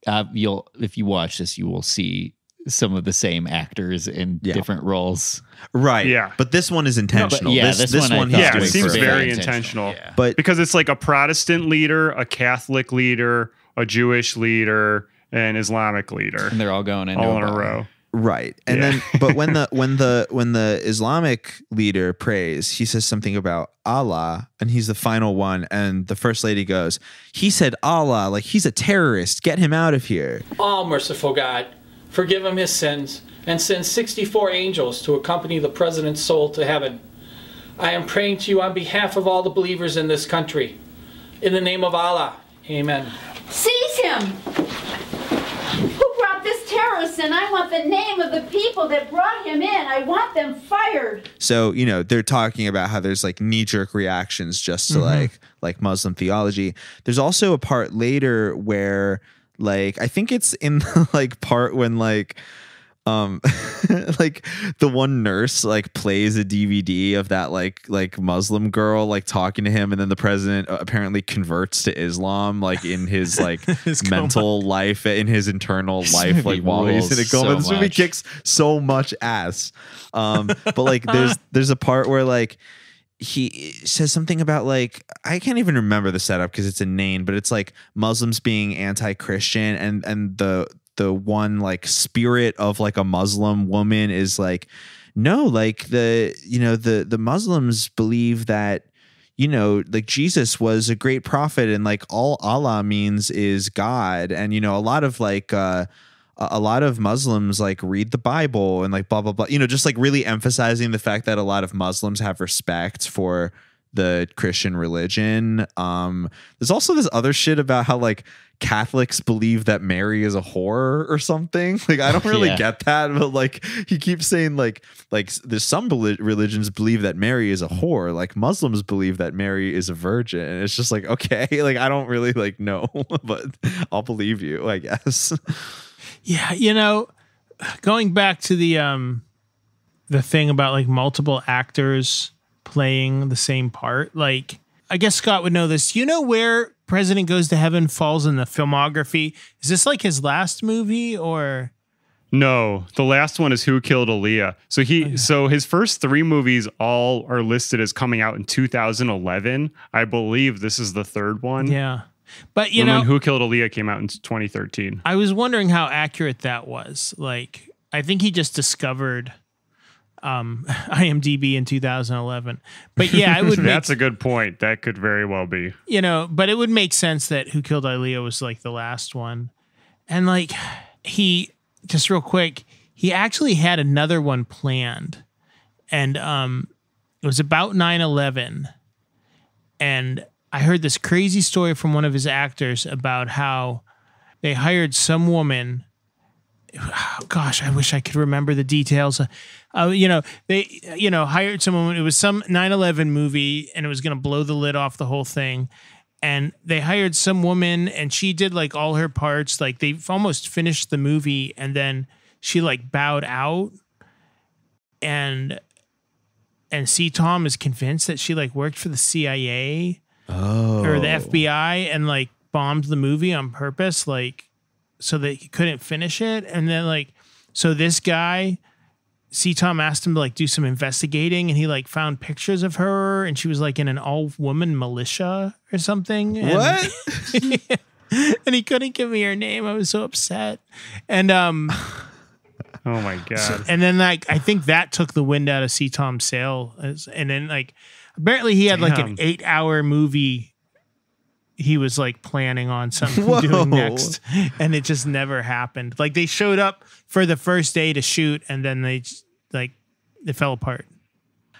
if you watch this, you will see some of the same actors in different roles. Right. Yeah. But this one is intentional. No, this one he's Yeah, doing it seems for very effect. intentional. Yeah. But Because it's like a Protestant leader, a Catholic leader, a Jewish leader, an Islamic leader. And they're all going into all in a bar. row. right. And then but when the Islamic leader prays, he says something about Allah and he's the final one and the first lady goes, "He said Allah, like he's a terrorist. Get him out of here." All merciful God, forgive him his sins and send 64 angels to accompany the president's soul to heaven. I am praying to you on behalf of all the believers in this country. In the name of Allah, amen. Seize him! Who brought this terrorist in? I want the name of the people that brought him in. I want them fired. So, you know, they're talking about how there's like knee-jerk reactions just to like Muslim theology. There's also a part later where like I think it's in the like part when like like the one nurse like plays a DVD of that like Muslim girl like talking to him, and then the president apparently converts to Islam like in his like His mental life, in his internal life, like while he's in a coma. This movie kicks so much ass. But like there's a part where like he says something about like, I can't even remember the setup because it's inane, but it's like Muslims being anti-Christian and the one like spirit of like a Muslim woman is like, no, like the Muslims believe that, you know, like Jesus was a great prophet and like all Allah means is God. And, you know, a lot of Muslims like read the Bible and like blah, blah, blah, you know, just like really emphasizing the fact that a lot of Muslims have respect for the Christian religion. There's also this other shit about how like Catholics believe that Mary is a whore or something. Like, I don't really get that, but like he keeps saying like there's some religions believe that Mary is a whore. Like Muslims believe that Mary is a virgin. And it's just like, okay, like I don't really like know, but I'll believe you, I guess. Yeah, you know, going back to the thing about like multiple actors playing the same part, like I guess Scott would know this. You know where President Goes to Heaven falls in the filmography? Is this like his last movie or? No, the last one is Who Killed Aaliyah. So his first three movies all are listed as coming out in 2011. I believe this is the third one. Yeah. But you And know, then Who Killed Aaliyah came out in 2013. I was wondering how accurate that was. Like, I think he just discovered IMDb in 2011. But yeah, it would That's a good point. That could very well be. You know, but it would make sense that Who Killed Aaliyah was like the last one. And like he, just real quick, he actually had another one planned. And it was about 9/11. And I heard this crazy story from one of his actors about how they hired some woman. Gosh, I wish I could remember the details. They hired someone. It was some 9/11 movie, and it was going to blow the lid off the whole thing. And they hired some woman, and she did like all her parts. Like they've almost finished the movie, and then she like bowed out. and C. Tom is convinced that she like worked for the CIA or the FBI and like bombed the movie on purpose, like so that he couldn't finish it. And then like, so this guy, C. Tom asked him to like do some investigating, and he like found pictures of her, and she was like in an all-woman militia or something. And, What? and he couldn't give me her name. I was so upset. And Oh my god! and then like I think that took the wind out of C. Tom's sail. And then like apparently he had like an 8-hour movie he was like planning on something doing next, and it just never happened. Like they showed up for the first day to shoot, and then they fell apart.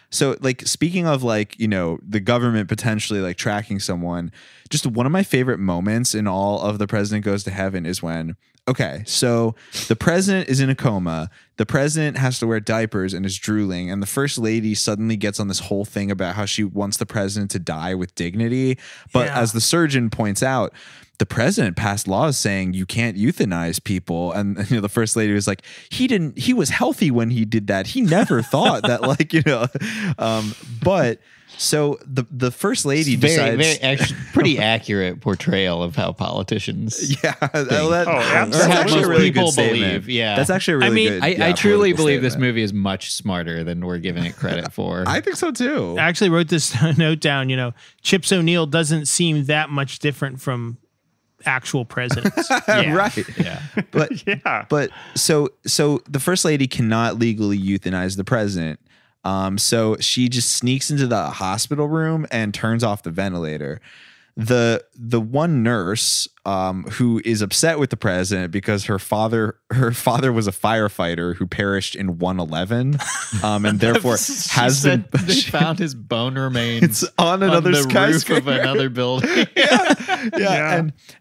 So like speaking of like, you know, the government potentially like tracking someone, just one of my favorite moments in all of The President Goes to Heaven is when, okay, so the president is in a coma, the president has to wear diapers and is drooling, and the first lady suddenly gets on this whole thing about how she wants the president to die with dignity. But as the surgeon points out, the president passed laws saying you can't euthanize people. And you know, the first lady was like, he was healthy when he did that. He never thought that, like, you know, but so the first lady decides pretty accurate portrayal of how politicians that's actually a really good statement. Believe. Yeah, that's actually a really good. I truly believe this movie is much smarter than we're giving it credit for. I think so too. I actually wrote this note down. You know, Chips O'Neill doesn't seem that much different from actual presidents. Right. Yeah. But so the first lady cannot legally euthanize the president. So she just sneaks into the hospital room and turns off the ventilator. The one nurse who is upset with the president because her father was a firefighter who perished in 9/11, and therefore they found his bone remains on another roof of another building.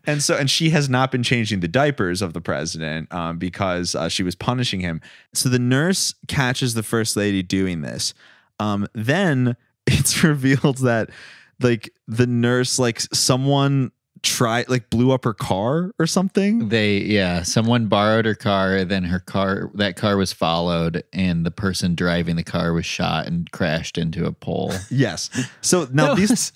And she has not been changing the diapers of the president because she was punishing him. So the nurse catches the first lady doing this. Then it's revealed that like the nurse, like someone blew up her car or something. Someone borrowed her car, then that car was followed, and the person driving the car was shot and crashed into a pole. Yes. So now this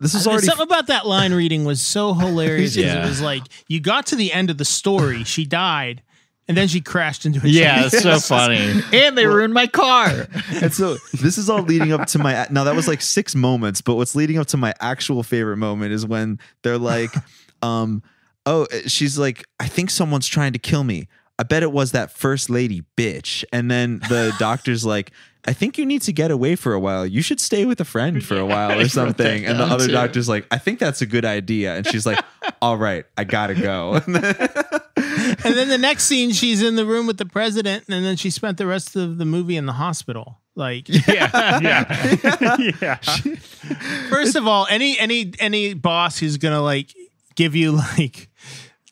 is already something about that line reading was so hilarious. It was like you got to the end of the story, she died, and then she crashed into a train. Yeah, it's so funny. And they ruined my car. And so this is all leading up to now that was like 6 moments, but what's leading up to my actual favorite moment is when they're like, she's like, I think someone's trying to kill me. I bet it was that first lady bitch. And then the doctor's like, I think you need to get away for a while. You should stay with a friend for a while or something. And the other doctor's like, I think that's a good idea. And she's like, all right, I gotta go. And then the next scene, she's in the room with the president, and then she spent the rest of the movie in the hospital. Like, First of all, any boss who's gonna like give you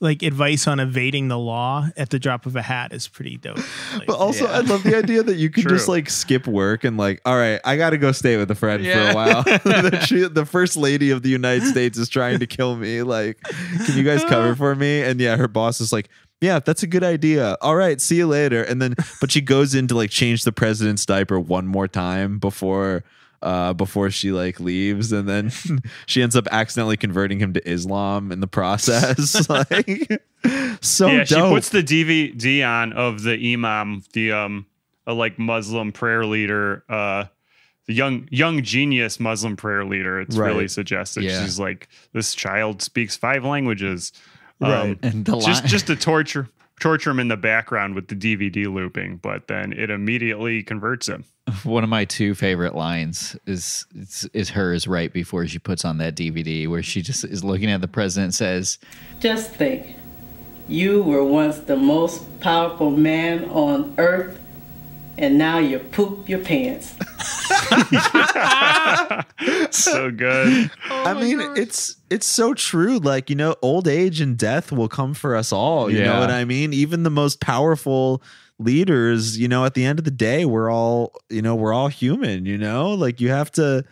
like advice on evading the law at the drop of a hat is pretty dope. Like, but also, I love the idea that you could just like skip work and like, all right, I got to go stay with a friend for a while. The first lady of the United States is trying to kill me. Like, can you guys cover for me? And her boss is like, yeah, that's a good idea. All right, see you later. And then, but she goes in to like change the president's diaper one more time before she like leaves, and then she ends up accidentally converting him to Islam in the process. Like, so dope. She puts the DVD on of the imam, the like Muslim prayer leader, the young genius Muslim prayer leader. It's really suggested. Yeah. She's like, this child speaks 5 languages. Right. And the just to torture him in the background with the DVD looping, but then it immediately converts him. One of my 2 favorite lines is hers right before she puts on that DVD, where she just is looking at the president and says, just think, you were once the most powerful man on earth, and now you poop your pants. So good. I mean, it's so true. Like, you know, old age and death will come for us all. You know what I mean? Even the most powerful leaders, you know, at the end of the day, we're all human, you know? Like, you have to,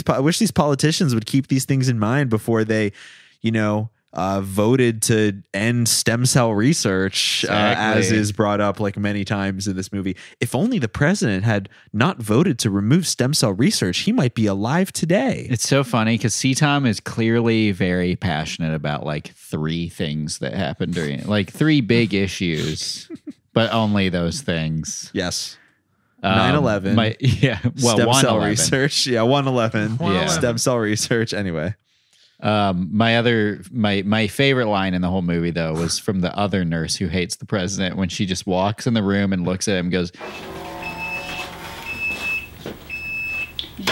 I wish these politicians would keep these things in mind before they, you know, voted to end stem cell research, as is brought up like many times in this movie. If only the president had not voted to remove stem cell research, he might be alive today. It's so funny because C-Tom is clearly very passionate about like 3 things that happened during, like 3 big issues, but only those things. Yes. 9/11. Stem cell 1/11. research. Yeah, 1/11. Yeah. Stem cell research. Anyway. My favorite line in the whole movie though was from the other nurse who hates the president when she just walks in the room and looks at him and goes,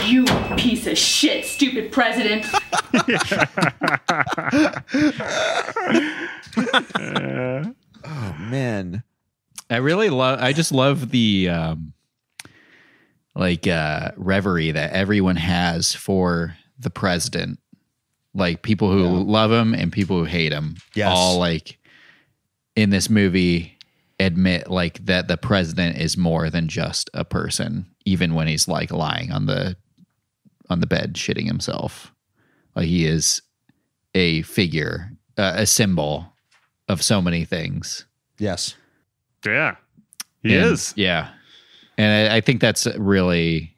"You piece of shit, stupid president." Oh man. I just love the reverie that everyone has for the president. Like people who love him and people who hate him, all like in this movie admit like that the president is more than just a person, even when he's like lying on the bed shitting himself. Like he is a figure, a symbol of so many things. Yes. Yeah, he is. Yeah, and I think that's really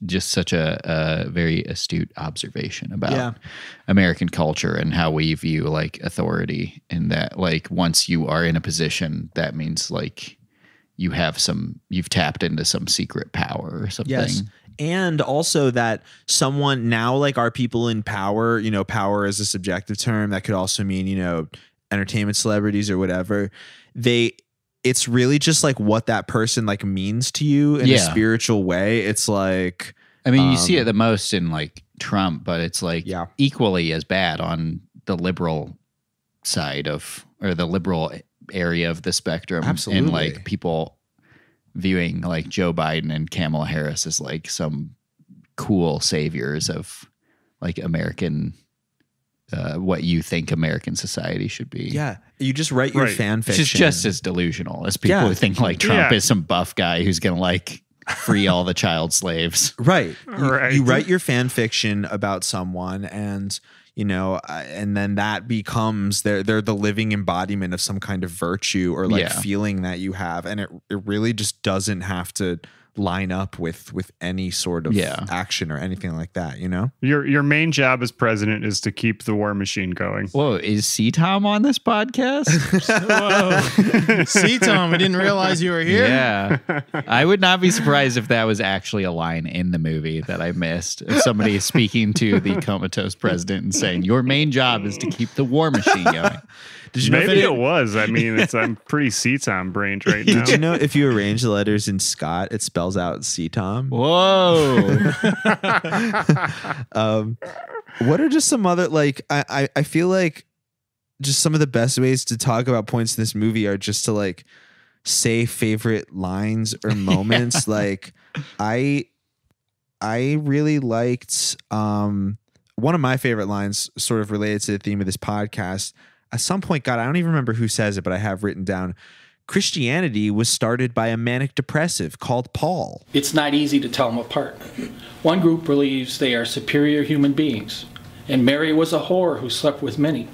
just such a very astute observation about American culture and how we view like authority, and that like once you are in a position, that means like you've tapped into some secret power or something. Yes. And also that someone now, like, are people in power, you know, power is a subjective term that could also mean, you know, entertainment celebrities or whatever. It's really just like what that person like means to you in a spiritual way. It's like, I mean, you see it the most in like Trump, but it's like equally as bad on the liberal side of, or the liberal area of the spectrum. Absolutely. And like people viewing like Joe Biden and Kamala Harris as like some cool saviors of like American, what you think American society should be. Yeah. You just write your fan fiction. Which is just as delusional as people who think like Trump is some buff guy who's going to like free all the child slaves. Right. You write your fan fiction about someone, and, you know, and then that becomes they're the living embodiment of some kind of virtue or like feeling that you have. And it really just doesn't have to line up with any sort of action or anything like that, you know? Your main job as president is to keep the war machine going. Whoa, is C-Tom on this podcast? Whoa. C-Tom, I didn't realize you were here. Yeah. I would not be surprised if that was actually a line in the movie that I missed. If somebody is speaking to the comatose president and saying, your main job is to keep the war machine going. Did you know Maybe it was. I mean, I'm pretty C-Tom brained right now. Did you know if you arrange the letters in Scott, it spells out C-Tom? Whoa. What are just some other, like, I feel like just some of the best ways to talk about points in this movie are just to like say favorite lines or moments. Like I really liked one of my favorite lines sort of related to the theme of this podcast. At some point, God, I don't even remember who says it, but I have written down, Christianity was started by a manic depressive called Paul. It's not easy to tell them apart. One group believes they are superior human beings, and Mary was a whore who slept with many,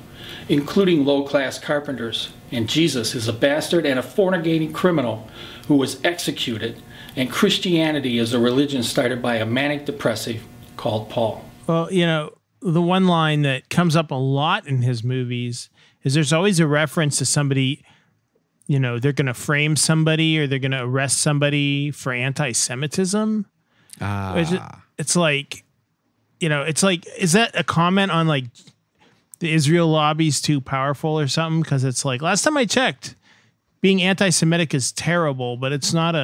including low-class carpenters, and Jesus is a bastard and a fornicating criminal who was executed, and Christianity is a religion started by a manic depressive called Paul. Well, you know, the one line that comes up a lot in his movies is there's always a reference to somebody, you know, they're going to frame somebody or they're going to arrest somebody for anti-Semitism. It's like, you know, it's like, is that a comment on like the Israel lobby's too powerful or something? Because it's like, last time I checked, being anti-Semitic is terrible, but it's not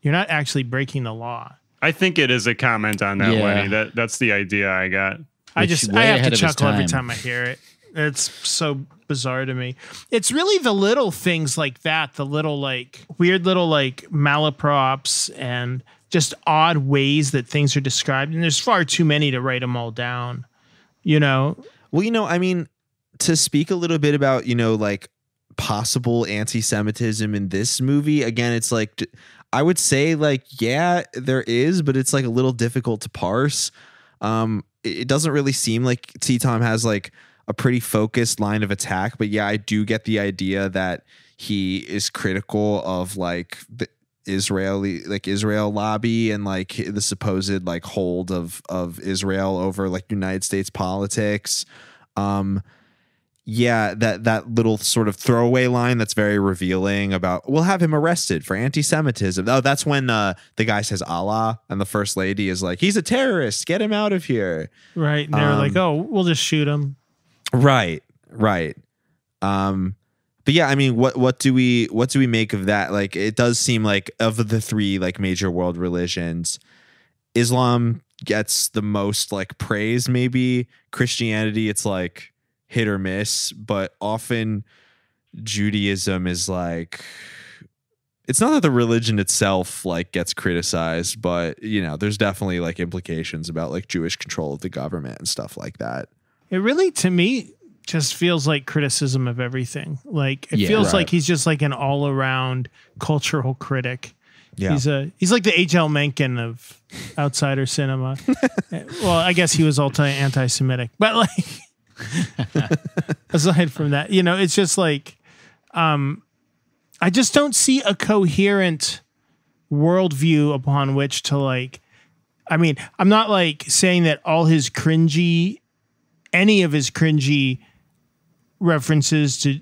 you're not actually breaking the law. I think it is a comment on that, Lenny. That's the idea I got. I have to chuckle every time I hear it. It's so bizarre to me. It's really the little things like that, the little like weird little like malaprops and just odd ways that things are described. And there's far too many to write them all down, you know? Well, you know, I mean, to speak a little bit about, you know, like possible anti-Semitism in this movie, again, it's like, I would say like, yeah, there is, but it's like a little difficult to parse. It doesn't really seem like C-Tom has like a pretty focused line of attack. But yeah, I do get the idea that he is critical of like the Israel lobby and like the supposed like hold of Israel over like United States politics. Yeah, that little sort of throwaway line that's very revealing about we'll have him arrested for anti-Semitism. Oh, that's when the guy says Allah and the first lady is like, he's a terrorist, get him out of here. Right. And they're like, oh, we'll just shoot him. Right. But yeah, I mean, what do we make of that? Like, it does seem like of the three like major world religions, Islam gets the most like praise. Maybe Christianity, it's like hit or miss, but often Judaism is like, it's not that the religion itself like gets criticized, but you know, there's definitely like implications about like Jewish control of the government and stuff like that. It really, to me, just feels like criticism of everything. Like it feels like he's just like an all around cultural critic. Yeah. He's like the H.L. Mencken of outsider cinema. Well, I guess he was anti-Semitic, but like, aside from that, you know, it's just like, I just don't see a coherent worldview upon which to like, I mean, I'm not like saying that all his any of his cringy references to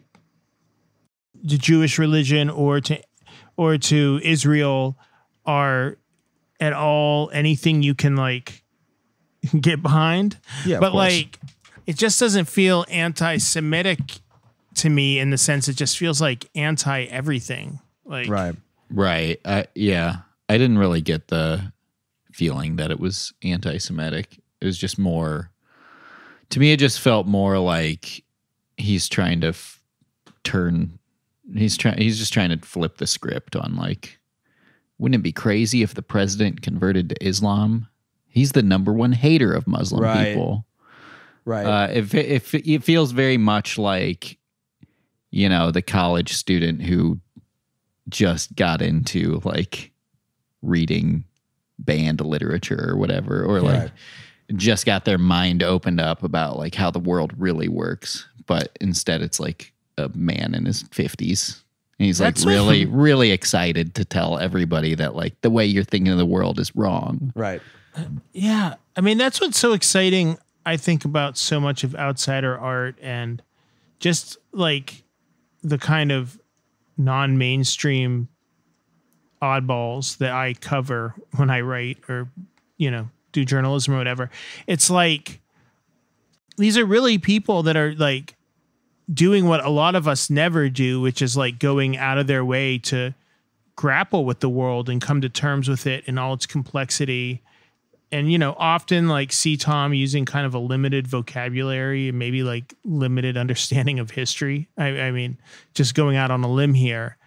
the Jewish religion or to Israel are at all anything you can like get behind. Yeah, but like, it just doesn't feel anti-Semitic to me in the sense it just feels like anti-everything. Like right. Yeah, I didn't really get the feeling that it was anti-Semitic. It was just more, to me, it just felt more like he's trying to he's just trying to flip the script on like, wouldn't it be crazy if the president converted to Islam? He's the #1 hater of Muslim people. Right. It feels very much like, you know, the college student who just got into like reading banned literature or whatever, or like just got their mind opened up about like how the world really works. But instead it's like a man in his 50s. And he's like really excited to tell everybody that like the way you're thinking of the world is wrong. Right. Yeah. I mean, that's what's so exciting, I think, about so much of outsider art and just like the kind of non-mainstream oddballs that I cover when I write or, you know, do journalism or whatever. It's like, these are really people that are like doing what a lot of us never do, which is like going out of their way to grapple with the world and come to terms with it in all its complexity. And, you know, often like see Tom using kind of a limited vocabulary and maybe like limited understanding of history. I mean, just going out on a limb here.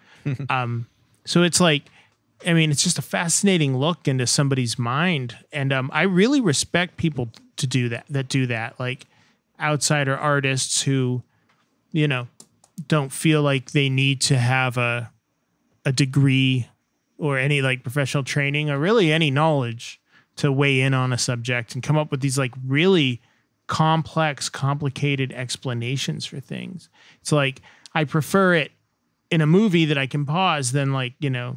So it's like, I mean, it's just a fascinating look into somebody's mind. And I really respect people to do that, like outsider artists who, you know, don't feel like they need to have a degree or any like professional training or really any knowledge to weigh in on a subject and come up with these like really complex, complicated explanations for things. It's like, I prefer it in a movie that I can pause than like, you know,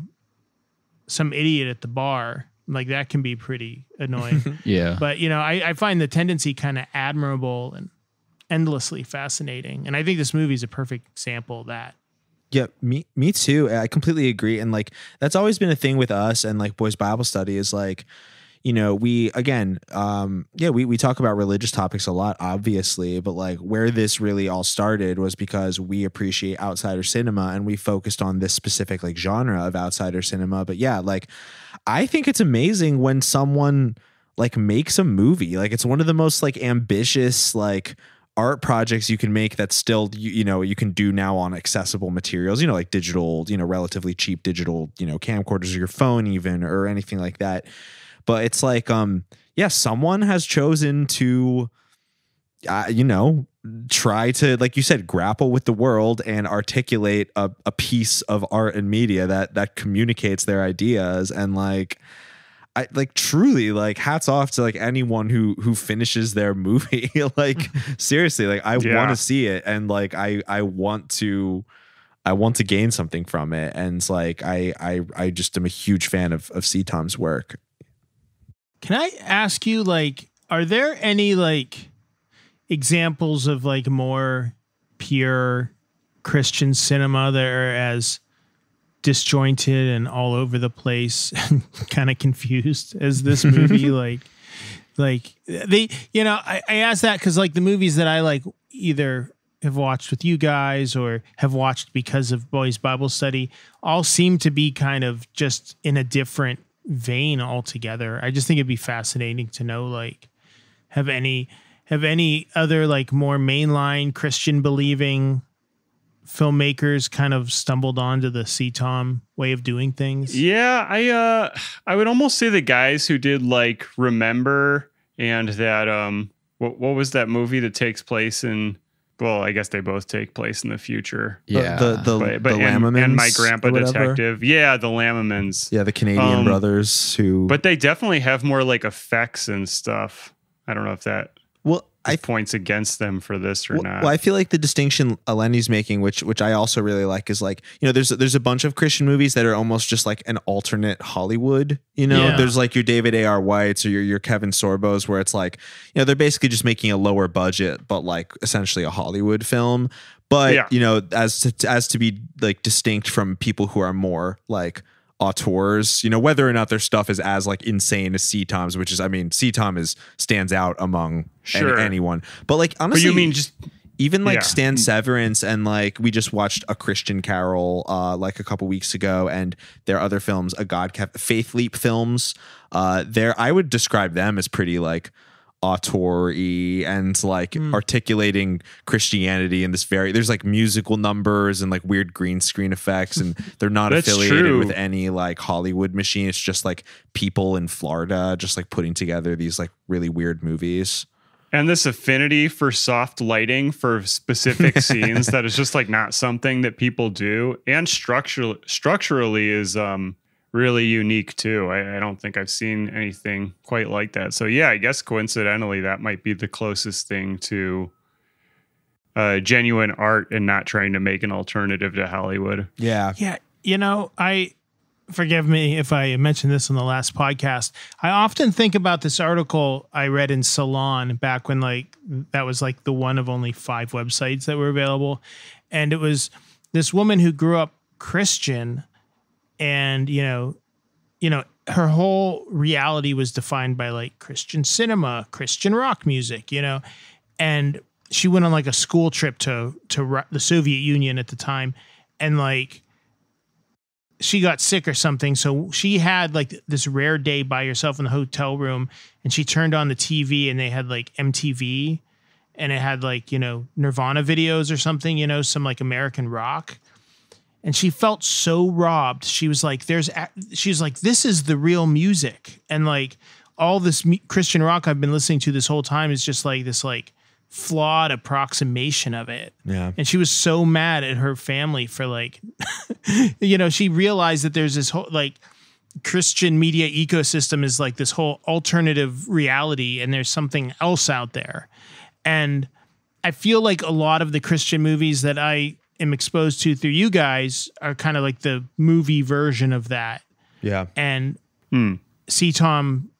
some idiot at the bar. Like that can be pretty annoying. Yeah. But, you know, I find the tendency kind of admirable and endlessly fascinating. And I think this movie is a perfect example of that. Yeah, me too. I completely agree. And like, that's always been a thing with us and like Boys Bible Study is like, you know, we talk about religious topics a lot, obviously, but like where this really all started was because we appreciate outsider cinema and we focused on this specific like genre of outsider cinema. But yeah, like I think it's amazing when someone like makes a movie. Like it's one of the most like ambitious like art projects you can make that's still, you know, you can do now on accessible materials, you know, like digital, you know, relatively cheap digital, you know, camcorders or your phone even or anything like that. But it's like, someone has chosen to, you know, try to, like you said, grapple with the world and articulate a piece of art and media that communicates their ideas. And like, I like truly like hats off to like anyone who finishes their movie. Like seriously, like I want to see it, and like I want to gain something from it, and it's like I just am a huge fan of C. Tom's work. Can I ask you, like, are there any like examples of like more pure Christian cinema that are as disjointed and all over the place and kind of confused as this movie? like they, you know, I ask that because like the movies that I like either have watched with you guys or have watched because of Boys Bible Study all seem to be kind of just in a different vein altogether. I just think it'd be fascinating to know, like, have any other like more mainline Christian believing filmmakers kind of stumbled onto the C. Tom way of doing things? Yeah, I would almost say the guys who did like Remember and that what was that movie that takes place in, well, I guess they both take place in the future. Yeah, the Lamamans and My Grandpa Detective. Yeah, the Lamamans. Yeah, the Canadian brothers who. But they definitely have more like effects and stuff. I don't know if that points against them for this or not. Well, I feel like the distinction Lenny's making, which I also really like, is like, you know, there's a bunch of Christian movies that are almost just like an alternate Hollywood. You know, there's like your David A.R. Whites or your Kevin Sorbos, where it's like, you know, they're basically just making a lower budget, but like essentially a Hollywood film. But you know, as to be like distinct from people who are more like auteurs, you know, whether or not their stuff is as like insane as C. Tom's, which is, I mean, C. Tom stands out among anyone. But like honestly, but you mean just even like Stan Severance, and like we just watched A Christian Carol like a couple weeks ago, and their other films, Faith Leap films, I would describe them as pretty like auteur-y and like articulating Christianity in this there's like musical numbers and like weird green screen effects, and they're not affiliated with any like Hollywood machine. It's just like people in Florida just like putting together these like really weird movies. And this affinity for soft lighting for specific scenes that is just like not something that people do, and structurally is really unique too. I don't think I've seen anything quite like that. So yeah, I guess coincidentally that might be the closest thing to genuine art and not trying to make an alternative to Hollywood. Yeah. Yeah. You know, forgive me if I mentioned this on the last podcast. I often think about this article I read in Salon back when like that was like the one of only 5 websites that were available. And it was this woman who grew up Christian, and, you know, her whole reality was defined by like Christian cinema, Christian rock music, you know, and she went on like a school trip to the Soviet Union at the time. And like, she got sick or something. So she had like this rare day by herself in the hotel room, and she turned on the TV, and they had like MTV, and it had like, you know, Nirvana videos or something, you know, some like American rock. And she felt so robbed. She was like, she's like, this is the real music. And like all this Christian rock I've been listening to this whole time is just like this like flawed approximation of it. Yeah. And she was so mad at her family for like, you know, she realized that there's this whole like Christian media ecosystem is like this whole alternative reality, and there's something else out there. And I feel like a lot of the Christian movies that I am exposed to through you guys are kind of like the movie version of that. Yeah. And C. Tom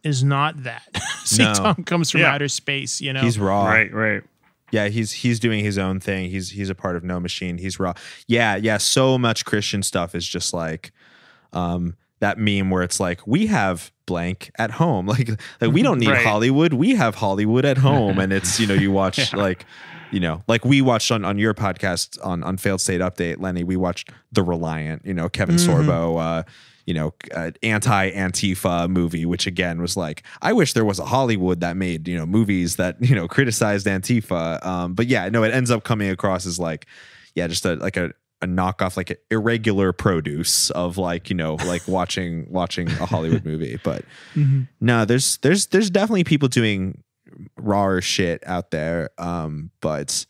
is not that. C. Tom comes from outer space, you know. He's raw. Right. Yeah, he's doing his own thing. He's a part of No Machine. He's raw. Yeah, so much Christian stuff is just like that meme where it's like, we have blank at home. Like we don't need Hollywood. We have Hollywood at home. And it's, you know, you watch like, you know, like we watched on your podcast on Failed State Update, Lenny, we watched The Reliant, you know, Kevin Sorbo, you know, anti-Antifa movie, which again was like, I wish there was a Hollywood that made, you know, movies that, you know, criticized Antifa. But yeah, no, it ends up coming across as like, yeah, just a knockoff, like irregular produce of like, you know, like watching a Hollywood movie. But no, there's definitely people doing rawer shit out there. But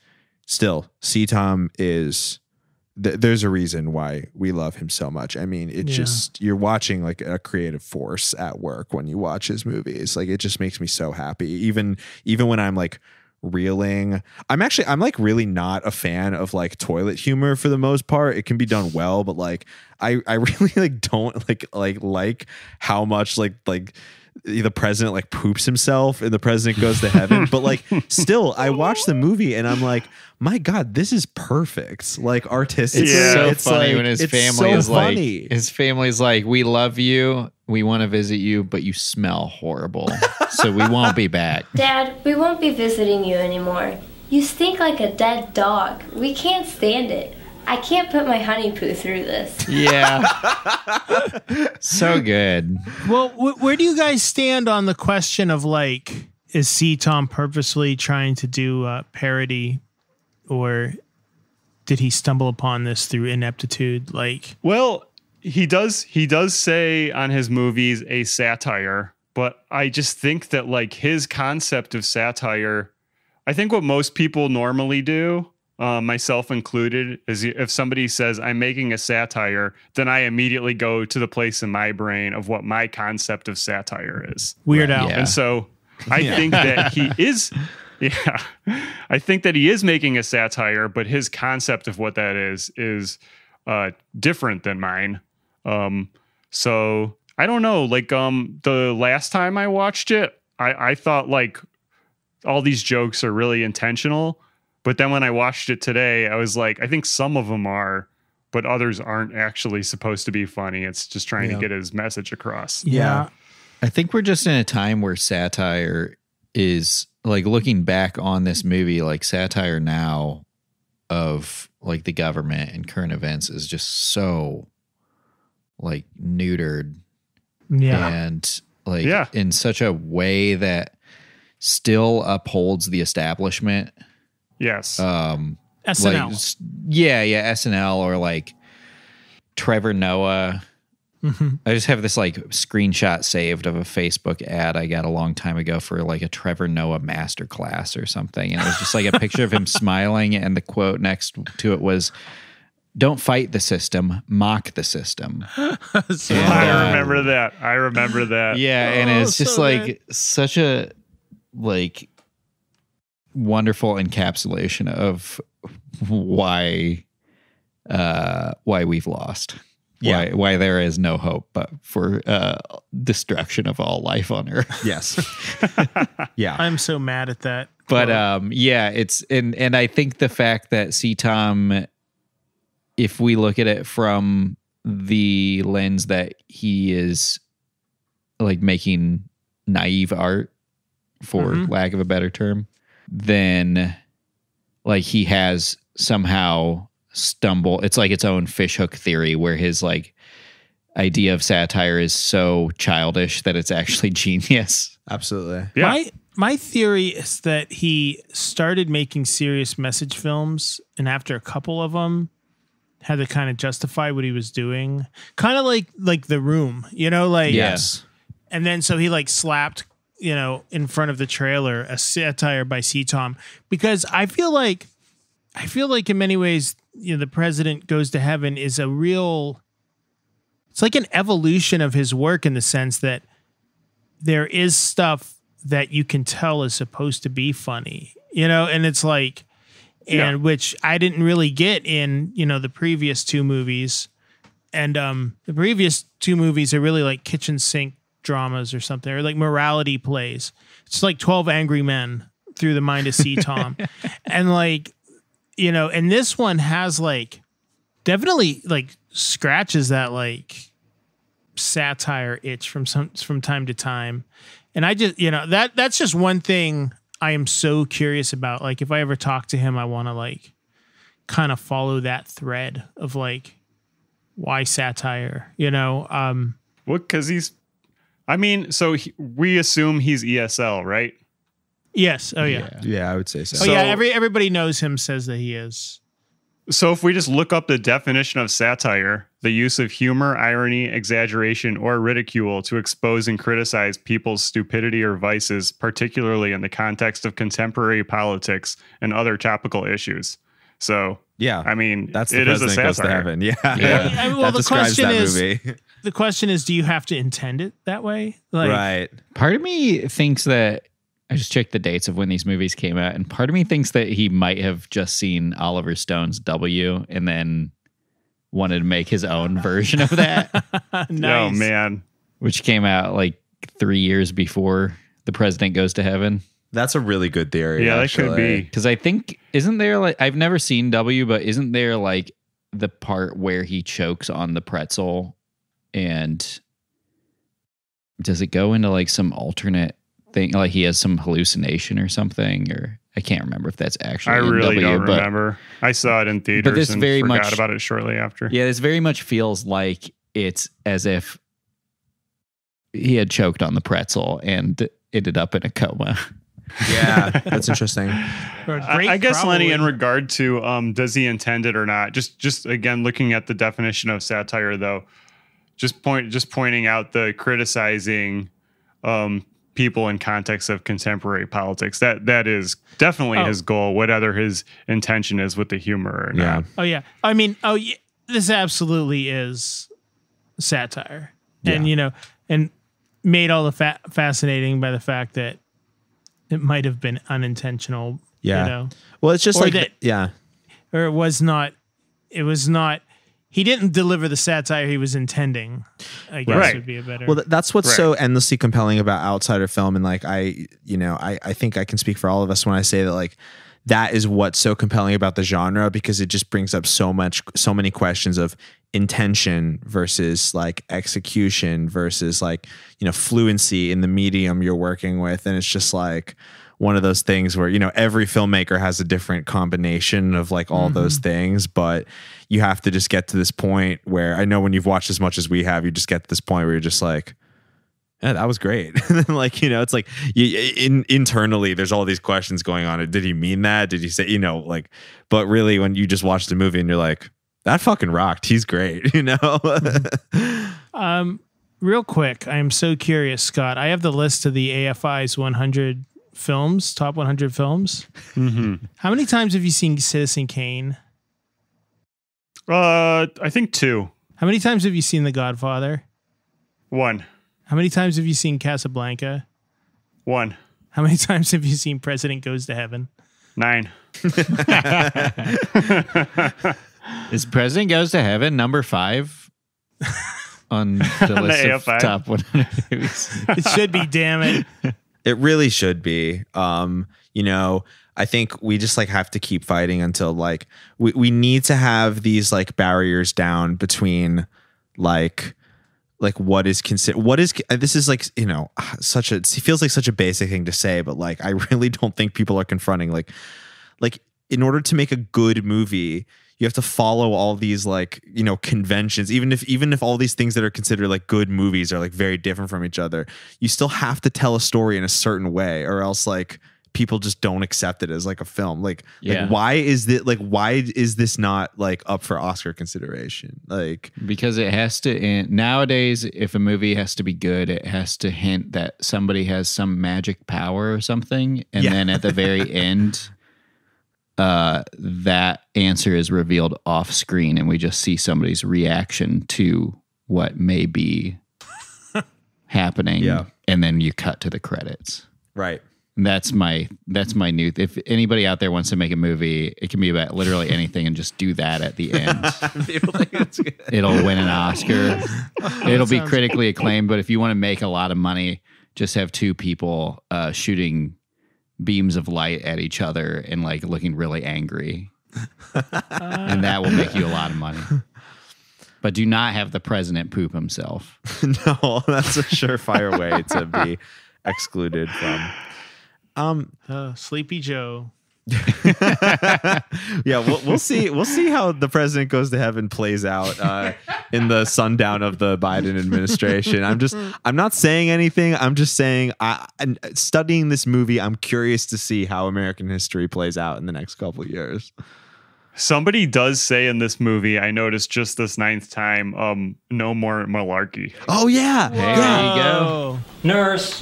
still, C. Tom is there's a reason why we love him so much. I mean, it's just, you're watching like a creative force at work when you watch his movies. Like, it just makes me so happy. Even when I'm like reeling, I'm like really not a fan of like toilet humor for the most part. It can be done well, but like I really like don't like how much like the president like poops himself and the president goes to heaven. But like still, I watch the movie and I'm like, my God, this is perfect. Like artistically, it's so funny like, when his it's family so is funny. like, his family's like, we love you, we want to visit you, but you smell horrible, so we won't be back. Dad, we won't be visiting you anymore. You stink like a dead dog. We can't stand it. I can't put my honey poo through this. Yeah. So good. Well, where do you guys stand on the question of like, is C. Tom purposely trying to do parody, or did he stumble upon this through ineptitude? Like, well, he does say on his movies a satire, but I just think that like his concept of satire, I think what most people normally do, myself included, is if somebody says I'm making a satire, then I immediately go to the place in my brain of what my concept of satire is. Weird Al. And so I think that he is, I think that he is making a satire, but his concept of what that is different than mine. So I don't know, like the last time I watched it, I thought like all these jokes are really intentional. But then when I watched it today, I was like, I think some of them are, but others aren't actually supposed to be funny. It's just trying to get his message across. Yeah. I think we're just in a time where satire is like, looking back on this movie, like satire now of like the government and current events is just so like neutered. Yeah. And like in such a way that still upholds the establishment. Yes. SNL. Like, SNL or like Trevor Noah. Mm-hmm. I just have this like screenshot saved of a Facebook ad I got a long time ago for like a Trevor Noah masterclass or something. And it was just like a picture of him smiling. And the quote next to it was, "Don't fight the system, mock the system." I remember that. Yeah. And it's just like such a like wonderful encapsulation of why we've lost. Why there is no hope but for destruction of all life on Earth. Yes. Yeah. I'm so mad at that. But it's and I think the fact that C-Tom, if we look at it from the lens that he is like making naive art, for lack of a better term, then like he has somehow stumbled. It's like its own fishhook theory where his like idea of satire is so childish that it's actually genius. Absolutely. Yeah. My theory is that he started making serious message films, and after a couple of them had to kind of justify what he was doing. Kind of like The Room, you know, like yes. And then so he like slapped, you know, in front of the trailer a satire by C-Tom, because I feel like in many ways, you know, The President Goes to Heaven is it's like an evolution of his work in the sense that there is stuff that you can tell is supposed to be funny, you know, and it's like, and which I didn't really get in, you know, the previous two movies. And the previous two movies are really like kitchen sink dramas or something, or like morality plays. It's like 12 Angry Men through the mind of C-Tom. And like, you know, and this one has like definitely like scratches that like satire itch from time to time. And I just, you know, that's just one thing I am so curious about. Like if I ever talk to him, I want to like kind of follow that thread of like why satire, you know? Well, because we assume he's ESL, right? Yes. Oh yeah. Yeah, I would say so. Oh yeah. Everybody knows him, says that he is. So if we just look up the definition of satire, the use of humor, irony, exaggeration, or ridicule to expose and criticize people's stupidity or vices, particularly in the context of contemporary politics and other topical issues. So Yeah, I mean, that's the it is a President Goes to satire. Heaven. Yeah, I mean, well, that the describes question that is, movie. the question is, do you have to intend it that way? Like, Right. Part of me thinks that I just checked the dates of when these movies came out, and part of me thinks that he might have just seen Oliver Stone's W and then wanted to make his own version of that. Nice. Oh man, which came out like 3 years before The President Goes to Heaven. That's a really good theory. Yeah, that actually. could be. Because I think, isn't there like, I've never seen W, but isn't there like the part where he chokes on the pretzel, and does it go into like some alternate thing? Like he has some hallucination or something, or I can't remember if that's actually I in really W, don't but, remember. I saw it in theaters this and very forgot much- about it shortly after. Yeah, this very much feels like it's as if he had choked on the pretzel and ended up in a coma. Yeah, that's interesting. I guess, Lenny, in regard to does he intend it or not? Just again looking at the definition of satire, though, just pointing out the criticizing people in context of contemporary politics. That is definitely his goal, whatever his intention is with the humor or not. Oh yeah. I mean, this absolutely is satire, and and made all the fascinating by the fact that it might have been unintentional. Yeah. Well, it's just or like that, or it was not. It was not. He didn't deliver the satire he was intending. I guess would be a better. Well, that's what's so endlessly compelling about outsider film, and like I think I can speak for all of us when I say that like that is what's so compelling about the genre, because it just brings up so many questions of intention versus like execution versus like fluency in the medium you're working with, and it's just like one of those things where every filmmaker has a different combination of like all those things, but you have to just get to this point where, I know when you've watched as much as we have, you just get to this point where you're just like, yeah, that was great. And then like, it's like internally there's all these questions going on. Did he mean that? Did he say, like, but really when you just watch the movie and you're like, that fucking rocked. He's great. Real quick, I am so curious, Scott. I have the list of the AFI's 100 films, top 100 films. Mm-hmm. How many times have you seen Citizen Kane? I think 2. How many times have you seen The Godfather? 1. How many times have you seen Casablanca? 1. How many times have you seen President Goes to Heaven? 9. Is President Goes to Heaven number 5 on the list of AFI. top 100 movies? It should be, damn it. It really should be. I think we just like have to keep fighting until like we need to have these like barriers down between like what is considered, this is like, it feels like such a basic thing to say, but like I really don't think people are confronting like in order to make a good movie, you have to follow all these like, conventions, even if all these things that are considered like good movies are like very different from each other, you still have to tell a story in a certain way, or else like people just don't accept it as like a film. Like why is this not like up for Oscar consideration? Like, because it has to, nowadays, if a movie has to be good, it has to hint that somebody has some magic power or something. And then at the very end, that answer is revealed off screen and we just see somebody's reaction to what may be happening. Yeah. And then you cut to the credits. Right. That's my new. If anybody out there wants to make a movie, it can be about literally anything, and just do that at the end. It'll win an Oscar. It'll be critically acclaimed. But if you want to make a lot of money, just have 2 people shooting beams of light at each other and like looking really angry, and that will make you a lot of money. But do not have the president poop himself. No, that's a surefire way to be excluded from. Sleepy Joe. Yeah, we'll see. We'll see how The President Goes to Heaven plays out in the sundown of the Biden administration. I'm not saying anything. I'm just saying, I'm studying this movie, I'm curious to see how American history plays out in the next couple of years. Somebody does say in this movie, I noticed just this 9th time, no more malarkey. Oh yeah, there you go. Nurse.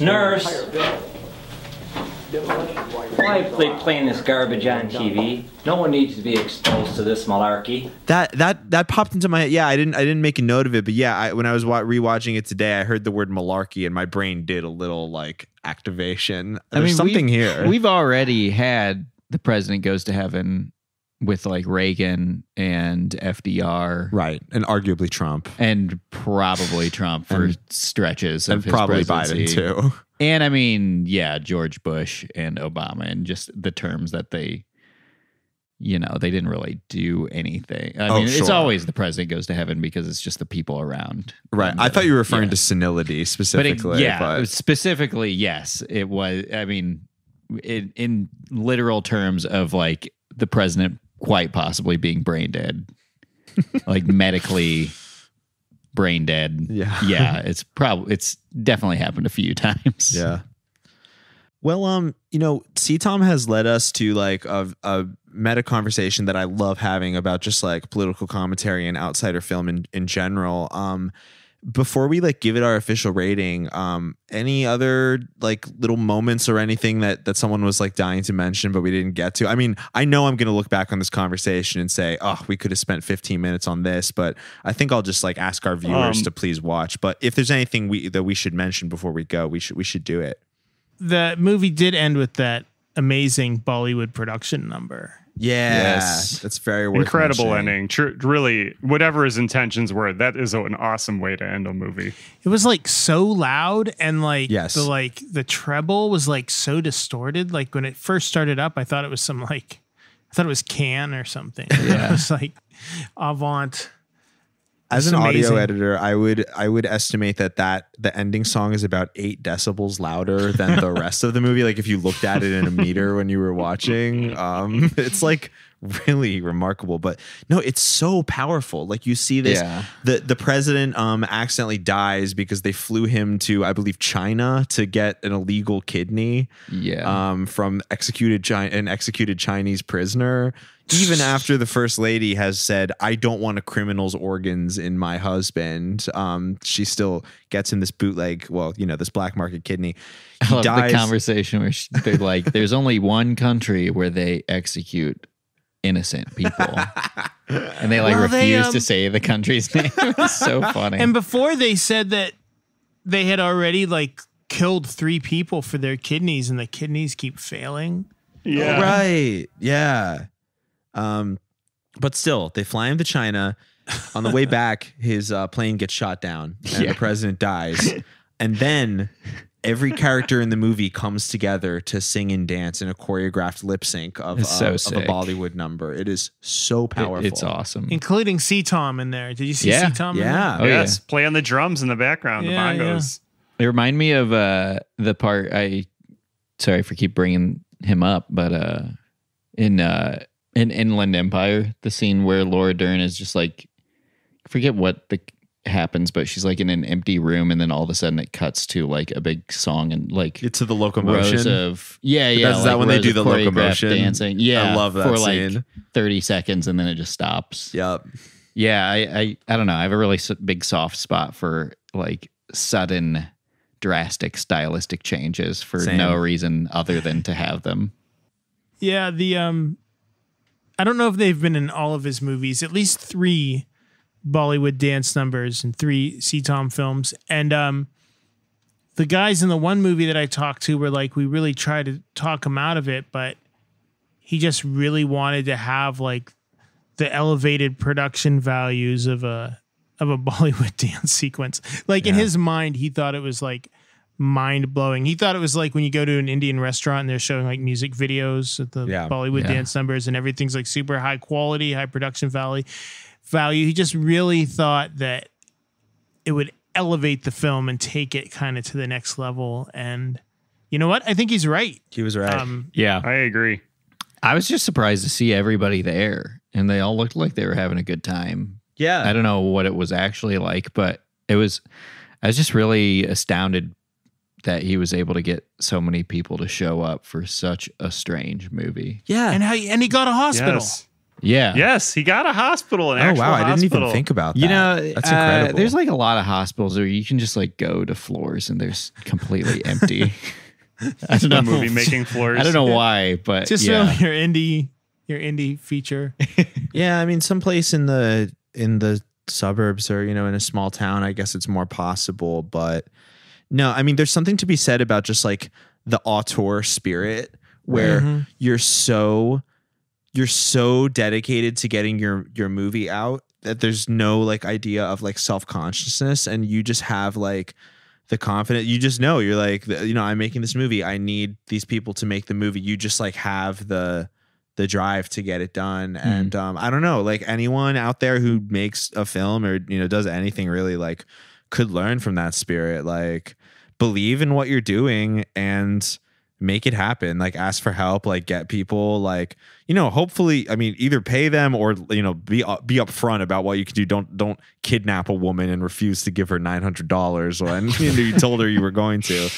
Why they playing this garbage on TV? No one needs to be exposed to this malarkey. That popped into my head. Yeah, I didn't make a note of it, but yeah, when I was rewatching it today, I heard the word malarkey, and my brain did a little like activation. There's something here. We've already had The President Goes to Heaven with like Reagan and FDR, right, and arguably Trump, and probably Trump for stretches, and of his probably presidency. Biden too. And I mean, yeah, George Bush and Obama, and just the terms that they, they didn't really do anything. I mean, it's always The President Goes to Heaven because it's just the people around. Right. I thought you were referring to senility specifically. But specifically, yes, it was. I mean, in literal terms of like the president quite possibly being brain dead, like medically brain dead. Yeah. It's definitely happened a few times. Yeah. Well, CTOM has led us to like a meta conversation that I love having about just like political commentary and outsider film in general. Before we like give it our official rating, any other like little moments or anything that someone was like dying to mention but we didn't get to? I mean, I know I'm going to look back on this conversation and say, oh, we could have spent 15 minutes on this, but I think I'll just like ask our viewers to please watch. But if there's anything that we should mention before we go, we should do it. The movie did end with that amazing Bollywood production number. Yeah, yes. That's very worth incredible mentioning. ending. Really, whatever his intentions were, that is an awesome way to end a movie. It was like so loud, and like the treble was like so distorted. Like when it first started up, I thought it was it was Can or something. Yeah. It was like avant. As an audio editor, I would estimate that the ending song is about 8 decibels louder than the rest of the movie. Like if you looked at it in a meter when you were watching, it's like really remarkable. But no, it's so powerful. Like you see this, the president accidentally dies because they flew him to, I believe, China to get an illegal kidney. From an executed Chinese prisoner. Even after the first lady has said, I don't want a criminal's organs in my husband, she still gets him this bootleg, this black market kidney. I love the conversation where they're like, there's only one country where they execute innocent people. And they refuse to say the country's name. It's so funny. And before they said that they had already like killed 3 people for their kidneys and the kidneys keep failing. Yeah. Right. Yeah. But still, they fly him to China. On the way back, his plane gets shot down and the president dies. And then every character in the movie comes together to sing and dance in a choreographed lip sync of a Bollywood number. It is so powerful. It's awesome. Including C-Tom in there. Did you see C-Tom in there? Oh, yes. Play on the drums in the background, the bongos. It reminded me of the part, sorry for keep bringing him up, but in Inland Empire, the scene where Laura Dern is just like, I forget what happens, but she's like in an empty room, and then all of a sudden it cuts to like a big song and like it's to the locomotion. Is that like when they do the locomotion dancing? Yeah, I love that for scene. like 30 seconds, and then it just stops. Yep. Yeah, I don't know. I have a really big soft spot for like sudden, drastic stylistic changes for no reason other than to have them. Yeah, I don't know if they've been in all of his movies, at least 3 Bollywood dance numbers and 3 C-Tom films. And the guys in the one movie that I talked to were like, we really tried to talk him out of it, but he just really wanted to have like the elevated production values of a Bollywood dance sequence. Like in his mind, he thought it was like mind-blowing. He thought it was like when you go to an Indian restaurant and they're showing like music videos of the Bollywood dance numbers and everything's like super high quality, high production value. He just really thought that it would elevate the film and take it kind of to the next level. And you know what? I think he's right. He was right. Yeah, I agree. I was just surprised to see everybody there, and they all looked like they were having a good time. Yeah. I don't know what it was actually like, but I was just really astounded that he was able to get so many people to show up for such a strange movie. Yeah. And he got a hospital. Yes. Yeah. Yes, he got a hospital. I didn't even think about that. You know, that's incredible. There's like a lot of hospitals where you can just like go to floors and there's completely empty. I don't know. movie making floors. I don't know why, but Just yeah. film your indie feature. Yeah, I mean, someplace in the suburbs or in a small town, I guess it's more possible. But no, I mean, there's something to be said about just like the auteur spirit, where you're so dedicated to getting your movie out that there's no like idea of like self-consciousness, and you just have like the confidence. You just know you're like, I'm making this movie. I need these people to make the movie. You just like have the drive to get it done. And I don't know, like anyone out there who makes a film or does anything really, like could learn from that spirit. Like believe in what you're doing and make it happen. Like ask for help, like get people, like hopefully, I mean, either pay them or be upfront about what you can do. Don't kidnap a woman and refuse to give her $900 when you told her you were going to.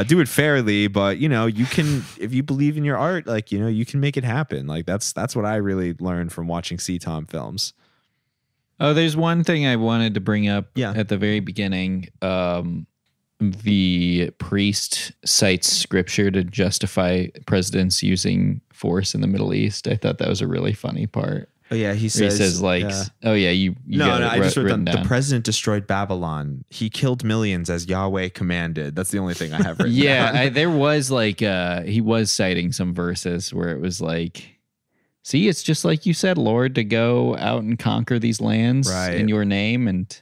Do it fairly, but you can, if you believe in your art, like you can make it happen. Like that's what I really learned from watching CTOM films. Oh, there's one thing I wanted to bring up at the very beginning. The priest cites scripture to justify presidents using force in the Middle East. I thought that was a really funny part. Oh yeah, he says like, oh yeah, you got it I just wrote down, down. The president destroyed Babylon. He killed millions as Yahweh commanded. That's the only thing I have written down. There was like he was citing some verses where it was like, see, it's just like you said, Lord, to go out and conquer these lands in your name. And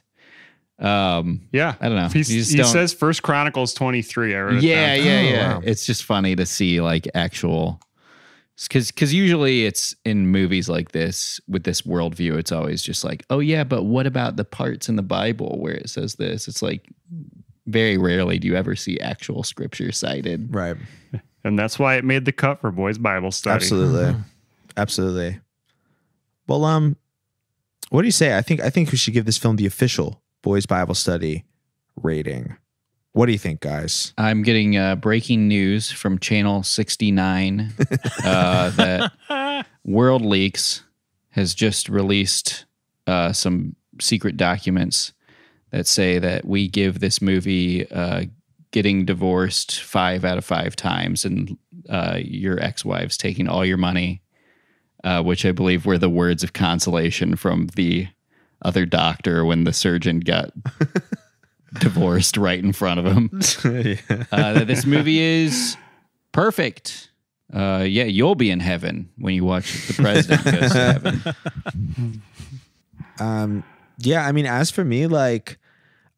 I don't know. He says 1 Chronicles 23. I wrote it down. Wow. It's just funny to see like actual, because usually it's in movies like this with this worldview, it's always just like, oh yeah, but what about the parts in the Bible where it says this? It's like very rarely do you ever see actual scripture cited. Right. And that's why it made the cut for Boys Bible Study. Absolutely. Well, what do you say? I think we should give this film the official Boys Bible Study rating. What do you think, guys? I'm getting breaking news from Channel 69 that World Leaks has just released some secret documents that say that we give this movie getting divorced 5 out of 5 times and your ex-wife's taking all your money, which I believe were the words of consolation from the other doctor when the surgeon got divorced right in front of him. This movie is perfect. You'll be in heaven when you watch The President Goes to Heaven. I mean, as for me, like,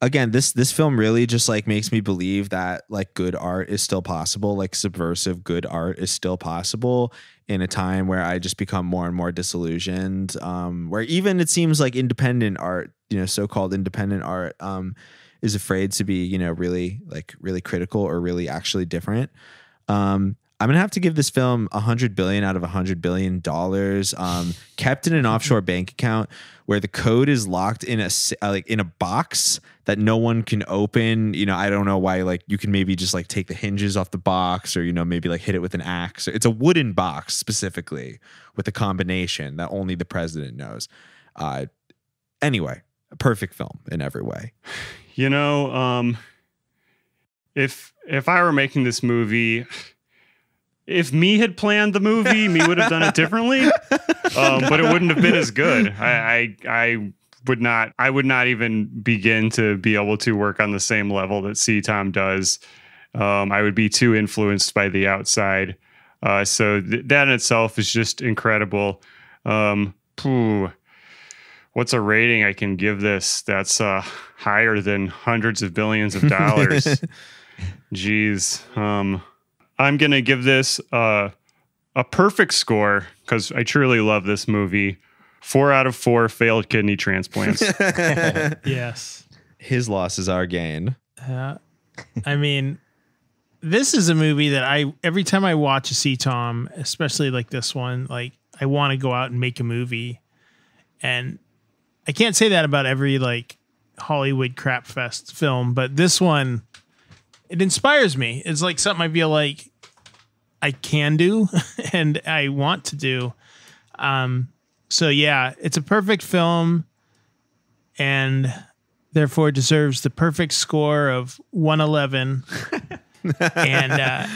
again, this film really just like makes me believe that like good art is still possible, like subversive good art is still possible in a time where I just become more and more disillusioned, where even it seems like independent art, so-called independent art, is afraid to be, really critical or really actually different. I'm gonna have to give this film $100 billion out of $100 billion, kept in an offshore bank account where the code is locked in a box that no one can open. I don't know why. Like you can maybe just like take the hinges off the box, or maybe like hit it with an axe. It's a wooden box specifically with a combination that only the president knows. Anyway, a perfect film in every way. If I were making this movie, if me had planned the movie, me would have done it differently, but it wouldn't have been as good. I would not even begin to be able to work on the same level that CTOM does. I would be too influenced by the outside. So that in itself is just incredible. What's a rating I can give this that's higher than hundreds of billions of dollars? Jeez. I'm going to give this a perfect score because I truly love this movie. 4 out of 4 failed kidney transplants. Yes. His loss is our gain. I mean, this is a movie that every time I watch a CTOM, especially like this one, like I want to go out and make a movie. And I can't say that about every like Hollywood crap fest film, but this one, it inspires me. It's like something I feel like I can do and I want to do. So yeah, it's a perfect film and therefore deserves the perfect score of 111. And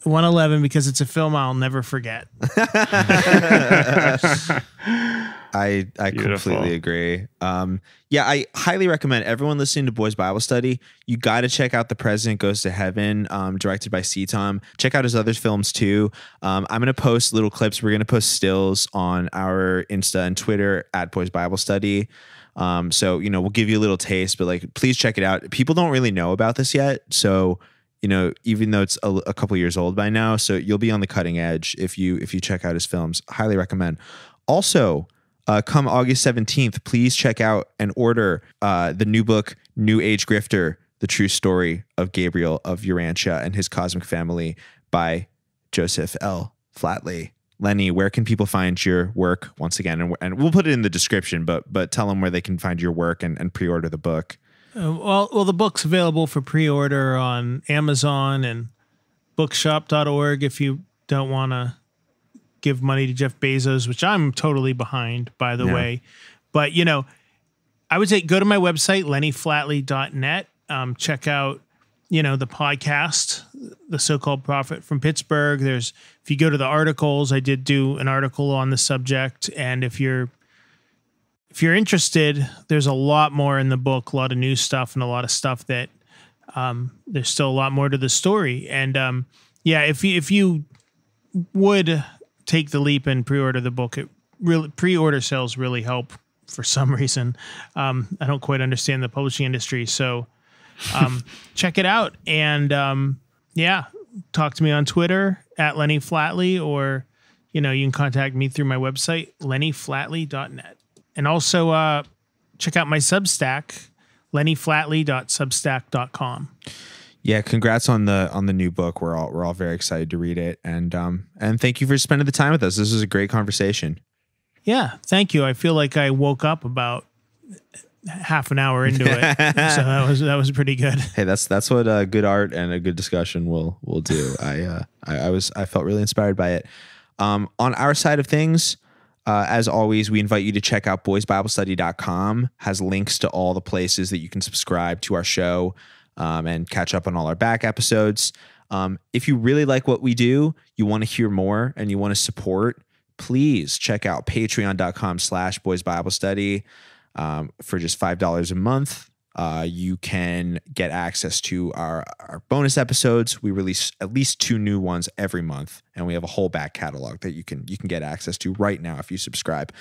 111 because it's a film I'll never forget. I completely agree. I highly recommend everyone listening to Boys Bible Study. You got to check out The President Goes to Heaven, directed by C-Tom. Check out his other films too. I'm going to post little clips. We're going to post stills on our Insta and Twitter at Boys Bible Study. So, we'll give you a little taste, but like, please check it out. People don't really know about this yet. So, even though it's a couple years old by now, so you'll be on the cutting edge if you check out his films. Highly recommend. Also, come August 17th, please check out and order the new book, New Age Grifter, The True Story of Gabriel of Urantia and His Cosmic Family by Joseph L. Flatley. Lenny, where can people find your work once again? And we'll put it in the description, but tell them where they can find your work and pre-order the book. Well, the book's available for pre-order on Amazon and bookshop.org if you don't want to give money to Jeff Bezos, which I'm totally behind, by the way. But, I would say go to my website, lennyflatley.net. Check out, the podcast, The So-Called Prophet from Pittsburgh. If you go to the articles, I did do an article on the subject. And if you're interested, there's a lot more in the book, a lot of new stuff and a lot of stuff that there's still a lot more to the story. And if you would take the leap and pre-order the book, pre-order sales really help for some reason. I don't quite understand the publishing industry. So check it out. And talk to me on Twitter at Lenny Flatley, or, you can contact me through my website, lennyflatley.net. And also check out my Substack, lennyflatley.substack.com. Yeah, congrats on the new book. We're all very excited to read it, and thank you for spending the time with us. This was a great conversation. Yeah, thank you. I feel like I woke up about half an hour into it, so that was pretty good. Hey, that's what good art and a good discussion will do. I felt really inspired by it. On our side of things, as always, we invite you to check out boysbiblestudy.com. Has links to all the places that you can subscribe to our show and catch up on all our back episodes. If you really like what we do, you want to hear more and you want to support, please check out patreon.com/boysbiblestudy. For just $5 a month, you can get access to our bonus episodes. We release at least 2 new ones every month, and we have a whole back catalog that you can get access to right now if you subscribe.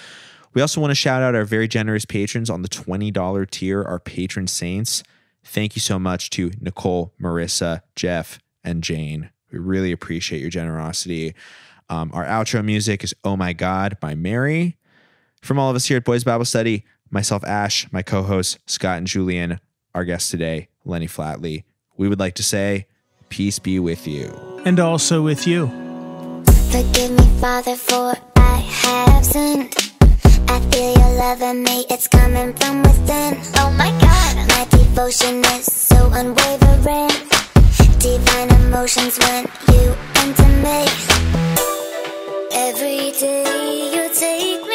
We also want to shout out our very generous patrons on the $20 tier, our patron saints. Thank you so much to Nicole, Marissa, Jeff, and Jane. We really appreciate your generosity. Our outro music is Oh My God by Mary. From all of us here at Boys Bible Study, myself, Ash, my co-hosts, Scott and Julian, our guest today, Lenny Flatley, we would like to say, peace be with you. And also with you. Forgive me, Father, for I have sinned. I feel your love in me, it's coming from within. Oh my God, my devotion is so unwavering. Divine emotions when you enter me. Every day you take me